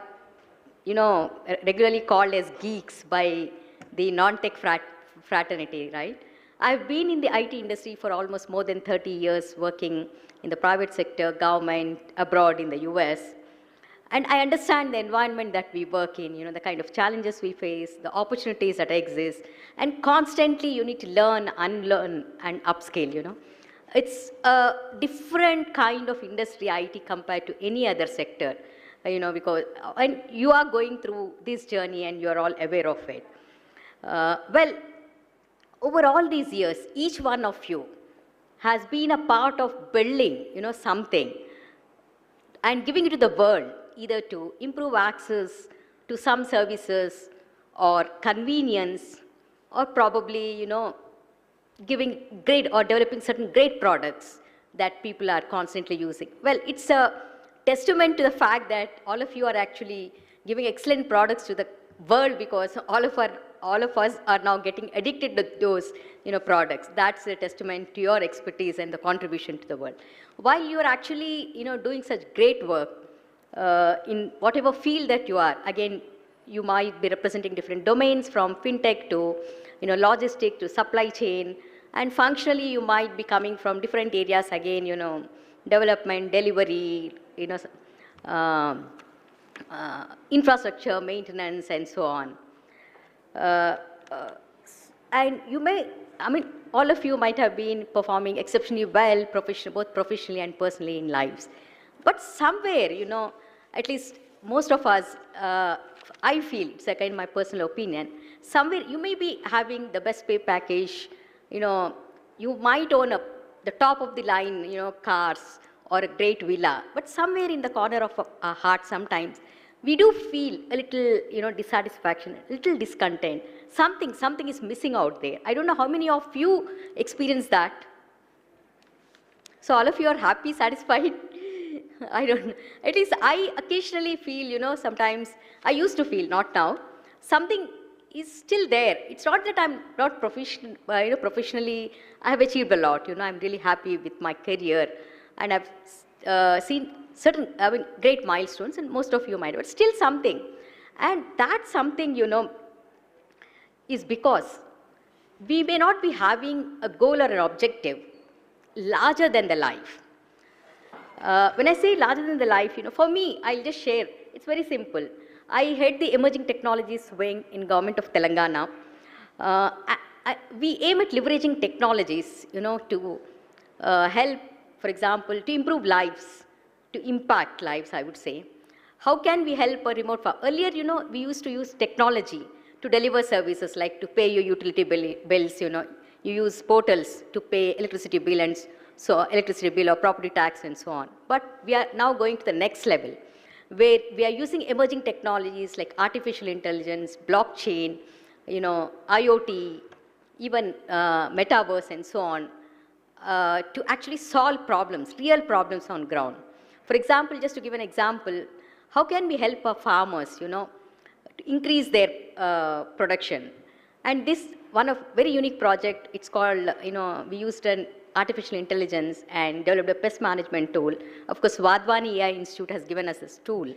S6: regularly called as geeks by the non-tech fraternity, right? I've been in the IT industry for almost more than 30 years, working in the private sector, government, abroad in the US. And I understand the environment that we work in, the kind of challenges we face, the opportunities that exist, and constantly you need to learn, unlearn, and upscale, It's a different kind of industry, IT, compared to any other sector, because and you are going through this journey and you're all aware of it. Well, over all these years, each one of you has been a part of building, something and giving it to the world, either to improve access to some services or convenience, or probably, giving great or developing certain great products that people are constantly using. Well, it's a testament to the fact that all of you are actually giving excellent products to the world, because all of us are now getting addicted to those, products. That's a testament to your expertise and the contribution to the world. While you are actually, doing such great work, in whatever field that you are, again, you might be representing different domains, from fintech to, logistic to supply chain, and functionally you might be coming from different areas, again, development, delivery, infrastructure, maintenance, and so on. And you may, all of you might have been performing exceptionally well, both professionally and personally in lives. But somewhere, at least most of us, I feel, it's again my personal opinion, somewhere you may be having the best pay package, you might own the top of the line, cars or a great villa, but somewhere in the corner of our heart sometimes, we do feel a little, dissatisfaction, a little discontent. Something is missing out there. I don't know how many of you experience that. So all of you are happy, satisfied? I don't know. At least I occasionally feel, sometimes, I used to feel, not now, something is still there. It's not that I'm not professionally, I have achieved a lot. I'm really happy with my career, and I've seen certain, great milestones, and most of you might, but still something. And that something, is because we may not be having a goal or an objective larger than the life. When I say larger than the life, for me, I'll just share. It's very simple. I head the Emerging Technologies Wing in Government of Telangana. We aim at leveraging technologies, to help, for example, to improve lives, to impact lives, I would say. How can we help a remote farm? Earlier, we used to use technology to deliver services, like to pay your utility bills, you use portals to pay electricity bill, and so electricity bill or property tax and so on. But we are now going to the next level. where we are using emerging technologies like artificial intelligence, blockchain, IoT, even metaverse and so on, to actually solve problems, real problems on ground. For example, just to give an example, how can we help our farmers, to increase their production? And this one of very unique project, it's called, we used an artificial intelligence and developed a pest management tool. Of course, Vadvani AI Institute has given us this tool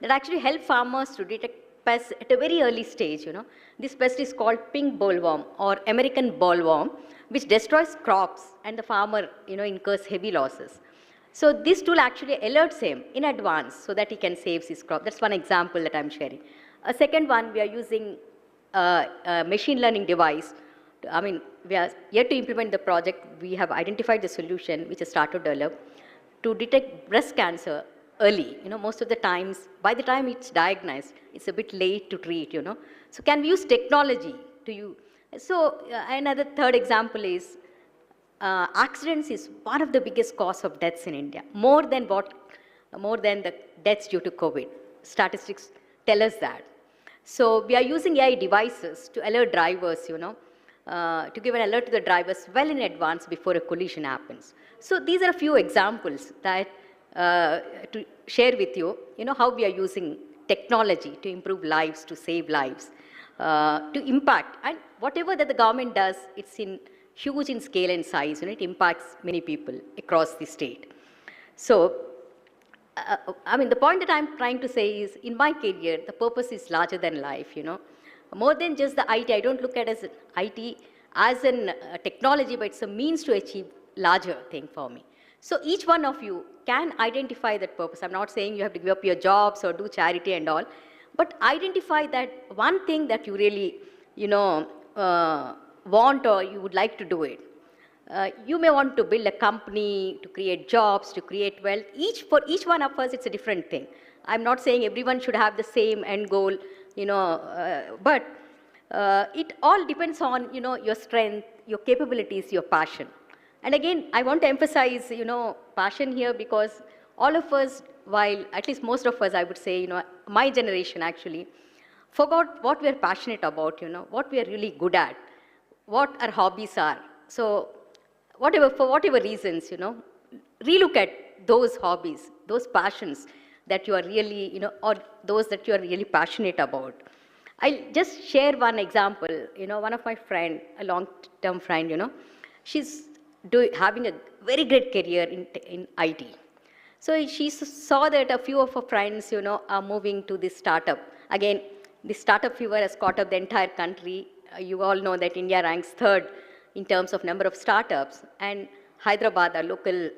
S6: that actually help farmers to detect pests at a very early stage, This pest is called pink bollworm or American bollworm, which destroys crops and the farmer, incurs heavy losses. So this tool actually alerts him in advance so that he can save his crop. That's one example that I'm sharing. A second one, we are using a machine learning device. We are yet to implement the project. We have identified the solution, which is started to develop, to detect breast cancer early. Most of the times, by the time it's diagnosed, it's a bit late to treat, So can we use technology to use? So another third example is accidents is one of the biggest cause of deaths in India, more than the deaths due to COVID. Statistics tell us that. So we are using AI devices to alert drivers, to give an alert to the drivers well in advance before a collision happens. So these are a few examples that to share with you, how we are using technology to improve lives, to save lives, to impact. And whatever that the government does, it's huge in scale and size, it impacts many people across the state. So, the point that I'm trying to say is, in my career, the purpose is larger than life, More than just the IT, I don't look at IT as a technology, but it's a means to achieve larger thing for me. So each one of you can identify that purpose. I'm not saying you have to give up your jobs or do charity and all, but identify that one thing that you really, want or you would like to do it. You may want to build a company, to create jobs, to create wealth. For each one of us, it's a different thing. I'm not saying everyone should have the same end goal, but it all depends on, your strength, your capabilities, your passion. And again, I want to emphasize, passion here, because all of us, while at least most of us, I would say, my generation actually, forgot what we're passionate about, what we're really good at, what our hobbies are. So for whatever reasons, relook at those hobbies, those passions that you are really, or those that you are really passionate about. I'll just share one example. One of my friend, a long-term friend, she's having a very great career in IT. So she saw that a few of her friends, are moving to this startup. Again, the startup fever has caught up the entire country. You all know that India ranks third in terms of number of startups, and Hyderabad, a local,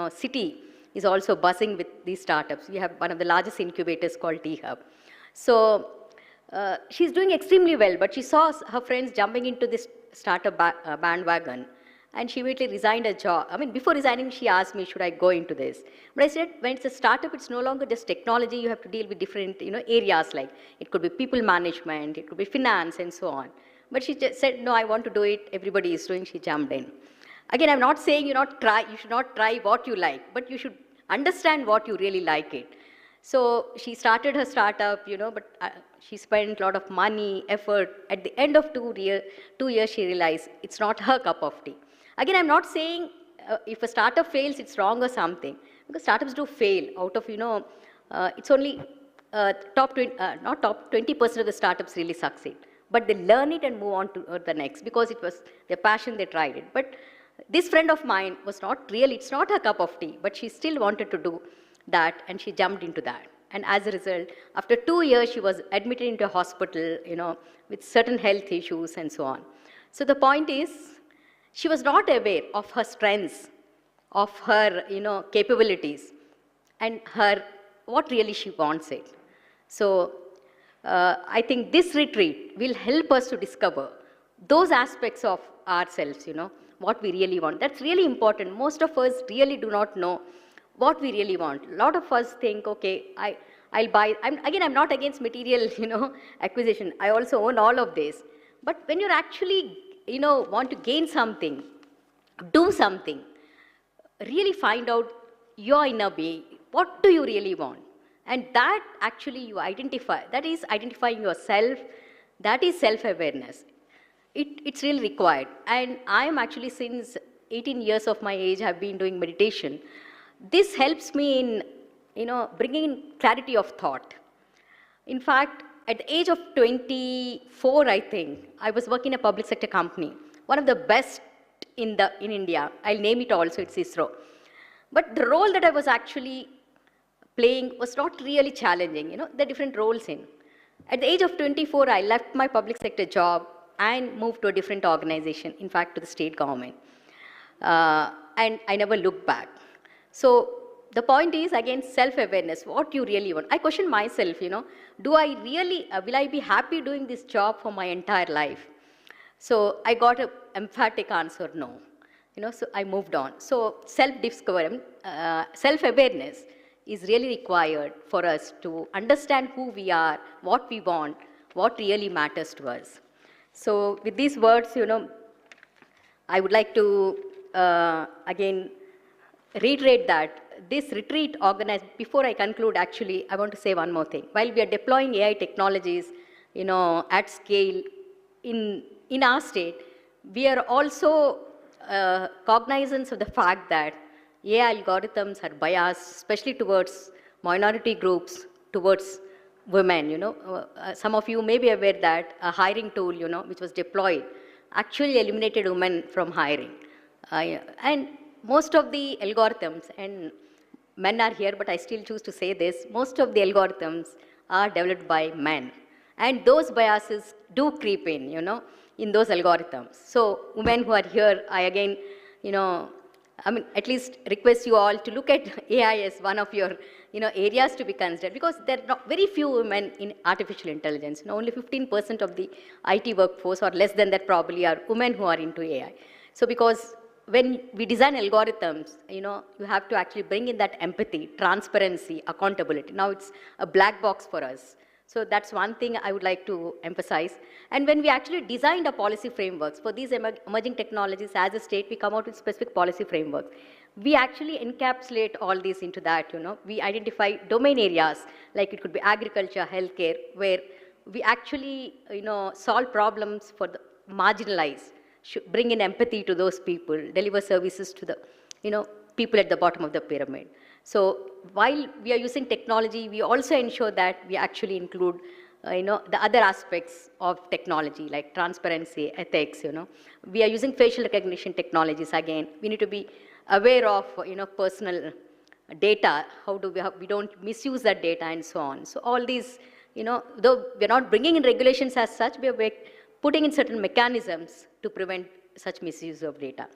S6: city, is also buzzing with these startups. We have one of the largest incubators called T-Hub. So she's doing extremely well, but she saw her friends jumping into this startup bandwagon, and she immediately resigned her job. Before resigning, she asked me, should I go into this? But I said, when it's a startup, it's no longer just technology. You have to deal with different, areas, like it could be people management, it could be finance, and so on. But she just said, no, I want to do it. Everybody is doing. She jumped in. Again, I'm not saying you should not try what you like, but you should understand what you really like it. So she started her startup, but she spent a lot of money, effort. At the end of 2 years, she realized it's not her cup of tea. Again, I'm not saying if a startup fails, it's wrong or something, because startups do fail. Out of, it's only not top 20% of the startups really succeed. But they learn it and move on to the next, because it was their passion, they tried it. But this friend of mine was it's not her cup of tea, but she still wanted to do that, and she jumped into that. And as a result, after 2 years, she was admitted into a hospital, with certain health issues and so on. So the point is, she was not aware of her strengths, of her, capabilities, and what really she wants it. So I think this retreat will help us to discover those aspects of ourselves, what we really want. That's really important. Most of us really do not know what we really want. A lot of us think, okay, I'll buy. I'm not against material, acquisition. I also own all of this. But when you're actually, want to gain something, do something, really find out your inner being. What do you really want? And that actually you identify, that is identifying yourself, that is self-awareness. It's really required. And I am actually, since 18 years of my age, have been doing meditation. This helps me in, bringing in clarity of thought. In fact, at the age of 24, I think, I was working in a public sector company, one of the best in India. I'll name it also, it's ISRO. But the role that I was actually playing was not really challenging, the different roles in. At the age of 24, I left my public sector job and moved to a different organization, in fact, to the state government. And I never looked back. So the point is, again, self-awareness, what you really want. I question myself, do I really, will I be happy doing this job for my entire life? So I got an emphatic answer, no. So I moved on. So self-discovery, self-awareness is really required for us to understand who we are, what we want, what really matters to us. So with these words, I would like to, again, reiterate that this retreat organized, before I conclude, actually, I want to say one more thing. While we are deploying AI technologies, at scale in our state, we are also cognizant of the fact that AI algorithms are biased, especially towards minority groups, towards women. Some of you may be aware that a hiring tool, which was deployed, actually eliminated women from hiring. And most of the algorithms, and men are here, but I still choose to say this, most of the algorithms are developed by men. And those biases do creep in those algorithms. So women who are here, I again, at least request you all to look at AI as one of your, areas to be considered, because there are not very few women in artificial intelligence. Only 15% of the IT workforce, or less than that probably, are women who are into AI. So because when we design algorithms, you have to actually bring in that empathy, transparency, accountability. Now it's a black box for us. So that's one thing I would like to emphasize. And when we actually designed a policy frameworks for these emerging technologies as a state, we come out with specific policy frameworks. We actually encapsulate all these into that, We identify domain areas, like it could be agriculture, healthcare, where we actually, solve problems for the marginalized, bring in empathy to those people, deliver services to the, people at the bottom of the pyramid. So while we are using technology, we also ensure that we actually include, the other aspects of technology, like transparency, ethics, We are using facial recognition technologies again. We need to be aware of, personal data. How do we don't misuse that data and so on. So all these, though we're not bringing in regulations as such, we're putting in certain mechanisms to prevent such misuse of data.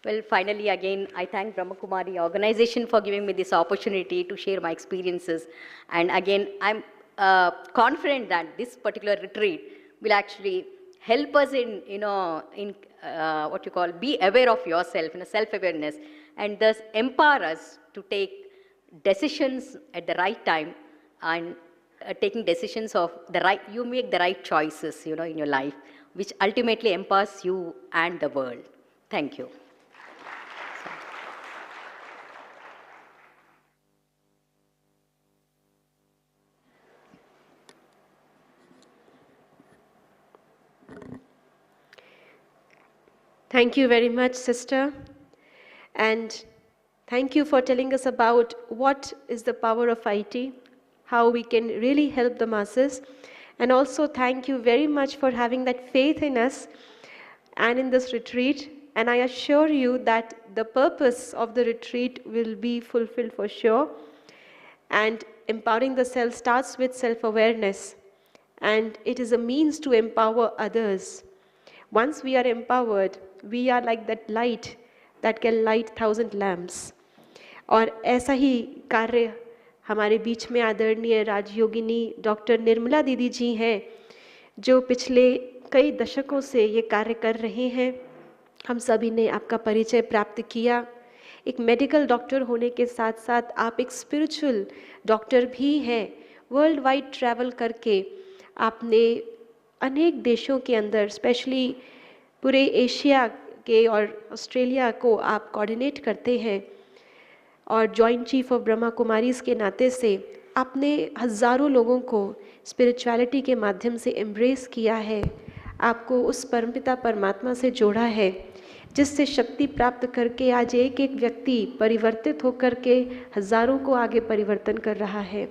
S6: Well, finally, again, I thank Brahma Kumari organization for giving me this opportunity to share my experiences. And again, I'm confident that this particular retreat will actually help us in, what you call, be aware of yourself, self-awareness, and thus empower us to take decisions at the right time, and taking decisions of the right, you make the right choices, in your life, which ultimately empowers you and the world. Thank you.
S1: Thank you very much, sister. And thank you for telling us about what is the power of IT, how we can really help the masses. And also thank you very much for having that faith in us and in this retreat. And I assure you that the purpose of the retreat will be fulfilled for sure. And empowering the self starts with self-awareness. And it is a means to empower others. Once we are empowered, we are like that light that can light 1,000 lamps. और ऐसा ही कार्य हमारे बीच में आदरणीय राजयोगिनी doctor Nirmala दीदी जी हैं, जो पिछले कई दशकों से ये कार्य कर रहे हैं. हम सभी ने आपका परिचय प्राप्त किया. एक मेडिकल डॉक्टर होने के साथ साथ आप एक स्पिरिचुअल डॉक्टर भी हैं. वर्ल्ड वाइड ट्रैवल करके आपने अनेक देशों के अंदर, स्पेशली पूरे एशिया के और ऑस्ट्रेलिया को आप कोऑर्डिनेट करते हैं. और joint chief of Brahma Kumaris के नाते से आपने हज़ारों लोगों को स्पिरिचुअलिटी के माध्यम से एम्ब्रेस किया है, आपको उस परमपिता परमात्मा से जोड़ा है, जिससे शक्ति प्राप्त करके आज एक एक व्यक्ति परिवर्तित होकर के हज़ारों को आगे परिवर्तन कर रहा है।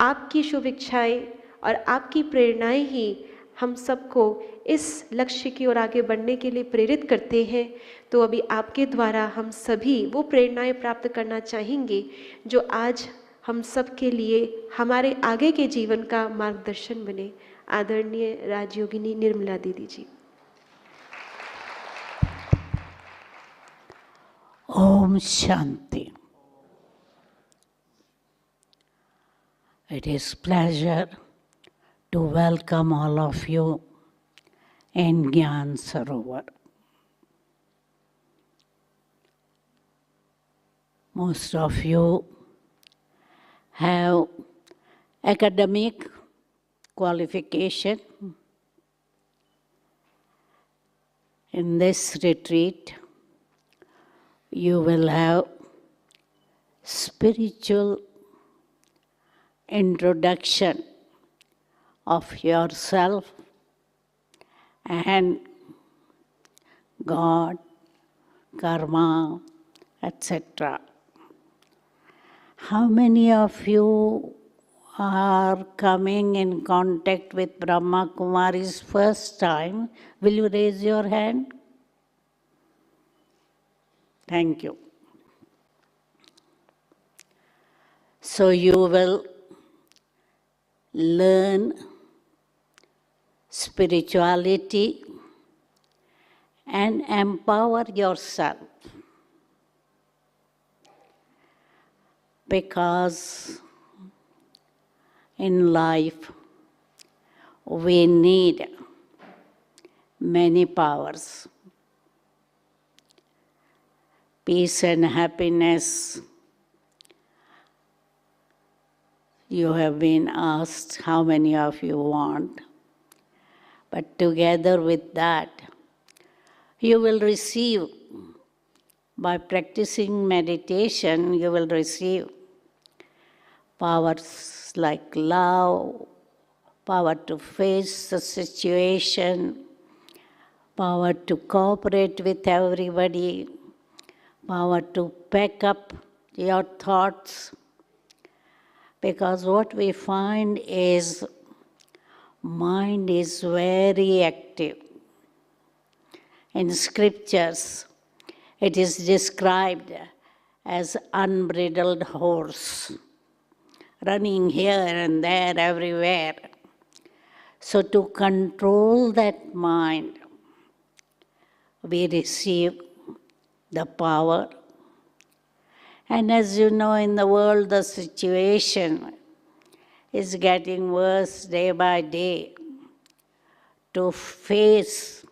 S1: आपकी शुभ इच्छाएँ और आपकी प्रेरणाएं ही हम सबको इस लक्ष्य की ओर आगे बढ़ने के लिए प्रेरित करते हैं। तो अभी आपके द्वारा हम सभी वो प्रेरणाएं प्राप्त करना चाहेंगे जो आज हम सब के लिए हमारे आगे के जीवन का मार्गदर्शन बने। आदरणीय राजयोगिनी निर्मला दीदी जी।
S7: Om Shanti. It is pleasure to welcome all of you in Gyan Sarovar. Most of you have academic qualification. In this retreat, you will have spiritual introduction of yourself and God, karma, etc. How many of you are coming in contact with Brahma Kumaris first time? Will you raise your hand? Thank you. So you will learn spirituality and empower yourself. Because in life we need many powers. Peace and happiness. You have been asked how many of you want. But together with that, you will receive, by practicing meditation, you will receive powers like love, power to face the situation, power to cooperate with everybody, power to pack up your thoughts. Because what we find is mind is very active. In scriptures, it is described as unbridled horse, running here and there, everywhere. So to control that mind, we receive the power. And as you know, in the world, the situation is getting worse day by day. To face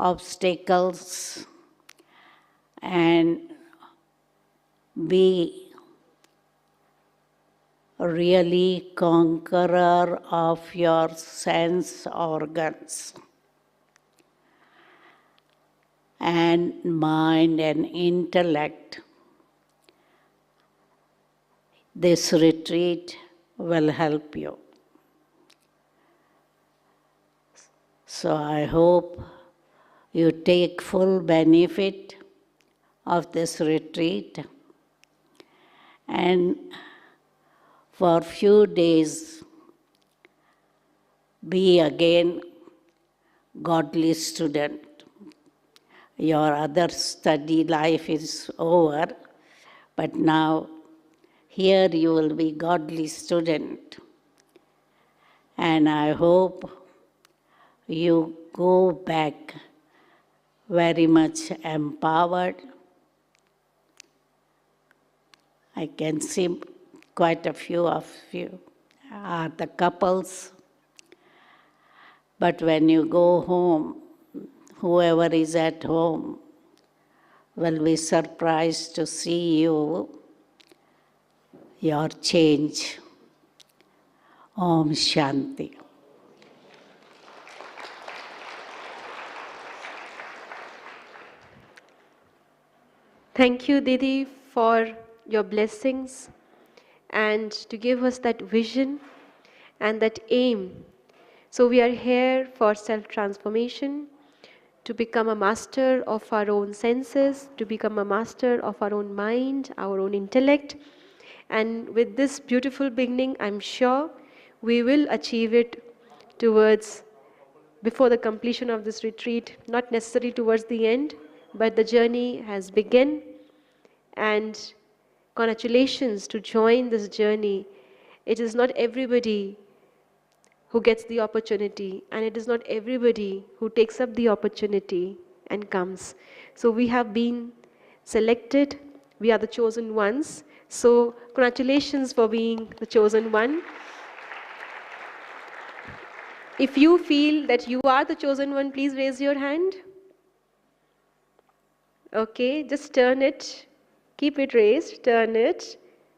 S7: obstacles and be really conqueror of your sense organs and mind and intellect. This retreat will help you. So I hope you take full benefit of this retreat, and for a few days be again godly student. Your other study life is over, but now here you will be godly student. And I hope you go back very much empowered. I can see quite a few of you are the couples. But when you go home, whoever is at home will be surprised to see you, your change. Om Shanti.
S1: Thank you, Didi, for your blessings. and to give us that vision and that aim. So we are here for self-transformation, to become a master of our own senses, to become a master of our own mind, our own intellect. And with this beautiful beginning, I'm sure we will achieve it towards, before the completion of this retreat, not necessarily towards the end, but the journey has begun. And congratulations to join this journey. It is not everybody who gets the opportunity, and it is not everybody who takes up the opportunity and comes. So we have been selected, we are the chosen ones. So congratulations for being the chosen one. If you feel that you are the chosen one, please raise your hand. Okay, just turn it, keep it raised, turn it,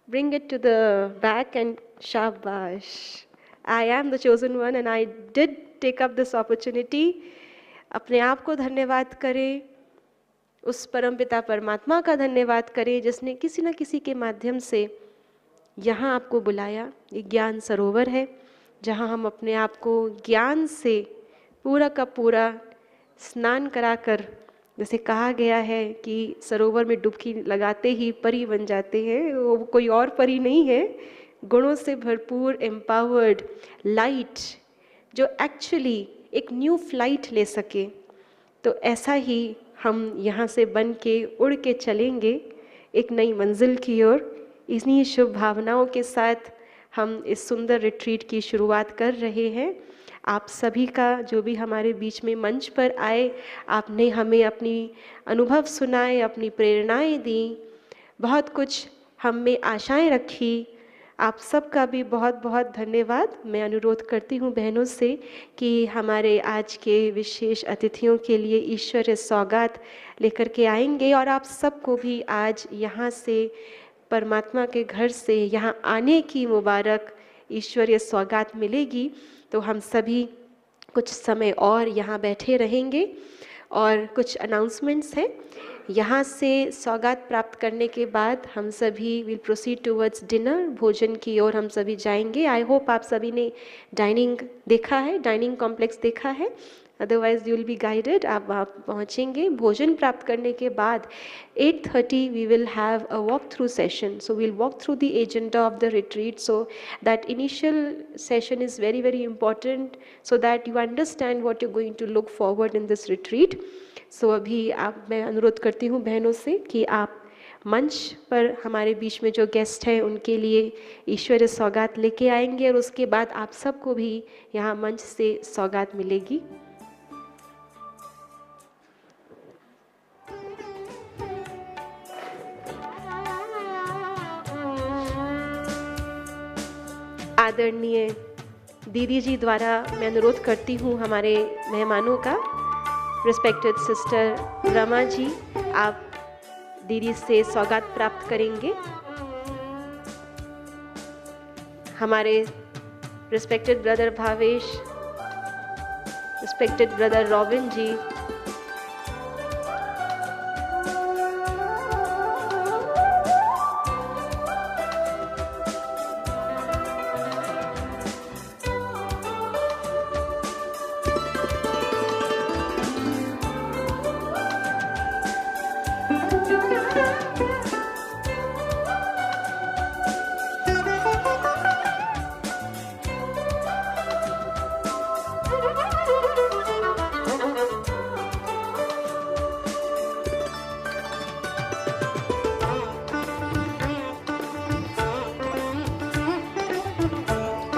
S1: bring it to the back and shabash. I am the chosen one and I did take up this opportunity. अपने आप को धन्यवाद करें, उस परमपिता परमात्मा का धन्यवाद करें जिसने किसी न किसी के माध्यम से यहाँ आपको बुलाया। ये ज्ञान सरोवर है जहाँ हम अपने आप को ज्ञान से पूरा का पूरा स्नान कराकर, जैसे कहा गया है कि सरोवर में डुबकी लगाते ही परी बन जाते हैं, वो कोई और परी नहीं है, गुणों से भरपूर एम्पावर्ड लाइट जो एक्चुअली एक न्यू फ्लाइट ले सके। तो ऐसा ही हम यहाँ से बन के उड़ के चलेंगे एक नई मंजिल की ओर। इन्हीं शुभ भावनाओं के साथ हम इस सुंदर रिट्रीट की शुरुआत कर रहे हैं। आप सभी का जो भी हमारे बीच में मंच पर आए, आपने हमें अपनी अनुभव सुनाए, अपनी प्रेरणाएं दी, बहुत कुछ हम में आशाएं रखी। आप सबका भी बहुत बहुत धन्यवाद। मैं अनुरोध करती हूँ बहनों से कि हमारे आज के विशेष अतिथियों के लिए ईश्वरीय सौगात लेकर के आएंगे और आप सबको भी आज यहाँ से परमात्मा के घर से यहाँ आने की मुबारक ईश्वरीय सौगात मिलेगी। तो हम सभी कुछ समय और यहाँ बैठे रहेंगे और कुछ अनाउंसमेंट्स हैं। यहाँ से सौगात प्राप्त करने के बाद हम सभी विल प्रोसीड टुवर्ड्स डिनर, भोजन की ओर हम सभी जाएंगे। आई होप आप सभी ने डाइनिंग देखा है, डाइनिंग कॉम्प्लेक्स देखा है, otherwise you will be guided. आप वहाँ पहुँचेंगे। भोजन प्राप्त करने के बाद 8:30 we will have a walk-through session. So we'll walk through the agenda of the retreat. So that initial session is very, very important so that you understand what you're going to look forward in this retreat. So अभी मैं अनुरोध करती हूँ बहनों से कि आप मंच पर हमारे बीच में जो गेस्ट हैं उनके लिए ईश्वरीय सौगात लेके आएंगे और उसके बाद आप सबको भी यहाँ मंच से सौगात मिलेगी। आदरणीय दीदी जी द्वारा मैं अनुरोध करती हूँ हमारे मेहमानों का, रिस्पेक्टेड सिस्टर रमा जी, आप दीदी से सौगात प्राप्त करेंगे। हमारे respected brother Bhavesh, respected brother Robin ji,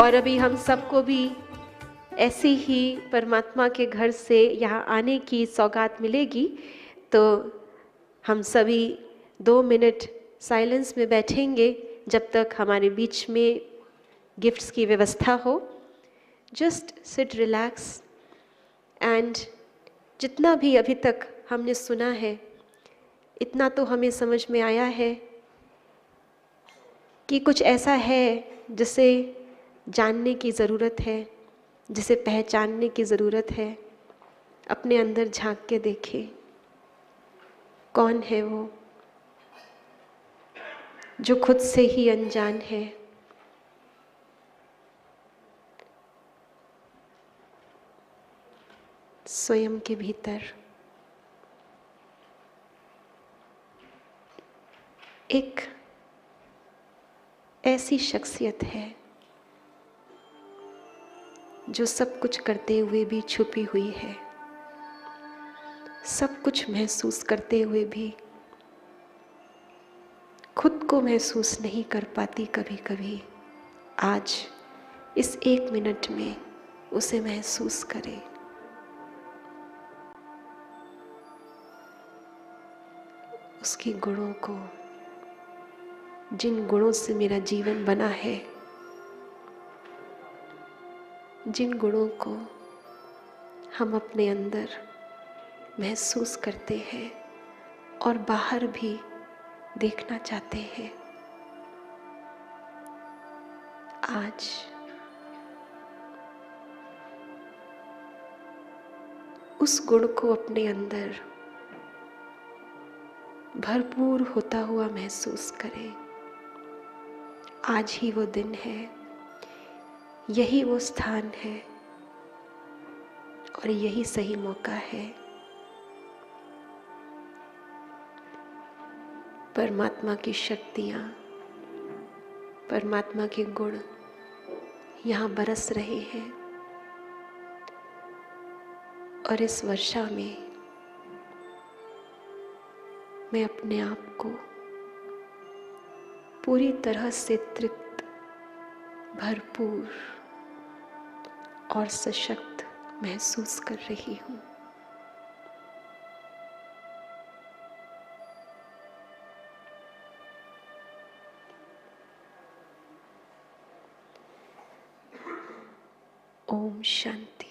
S1: और अभी हम सबको भी ऐसे ही परमात्मा के घर से यहाँ आने की सौगात मिलेगी। तो हम सभी 2 मिनट साइलेंस में बैठेंगे जब तक हमारे बीच में गिफ्ट्स की व्यवस्था हो। जस्ट सिट रिलैक्स एंड जितना भी अभी तक हमने सुना है, इतना तो हमें समझ में आया है कि कुछ ऐसा है जिसे जानने की ज़रूरत है, जिसे पहचानने की ज़रूरत है। अपने अंदर झांक के देखें, कौन है वो जो खुद से ही अनजान है। स्वयं के भीतर एक ऐसी शख्सियत है जो सब कुछ करते हुए भी छुपी हुई है, सब कुछ महसूस करते हुए भी खुद को महसूस नहीं कर पाती कभी कभी। आज इस 1 मिनट में उसे महसूस करें। उसके गुणों को, जिन गुणों से मेरा जीवन बना है, जिन गुणों को हम अपने अंदर महसूस करते हैं और बाहर भी देखना चाहते हैं। आज उस गुण को अपने अंदर भरपूर होता हुआ महसूस करें। आज ही वो दिन है, यही वो स्थान है और यही सही मौका है परमात्मा की शक्तियाँ, परमात्मा के गुण यहाँ बरस रहे हैं। और इस वर्षा में मैं अपने आप को पूरी तरह से तृप्त, भरपूर और सशक्त महसूस कर रही हूँ। ओम शांति।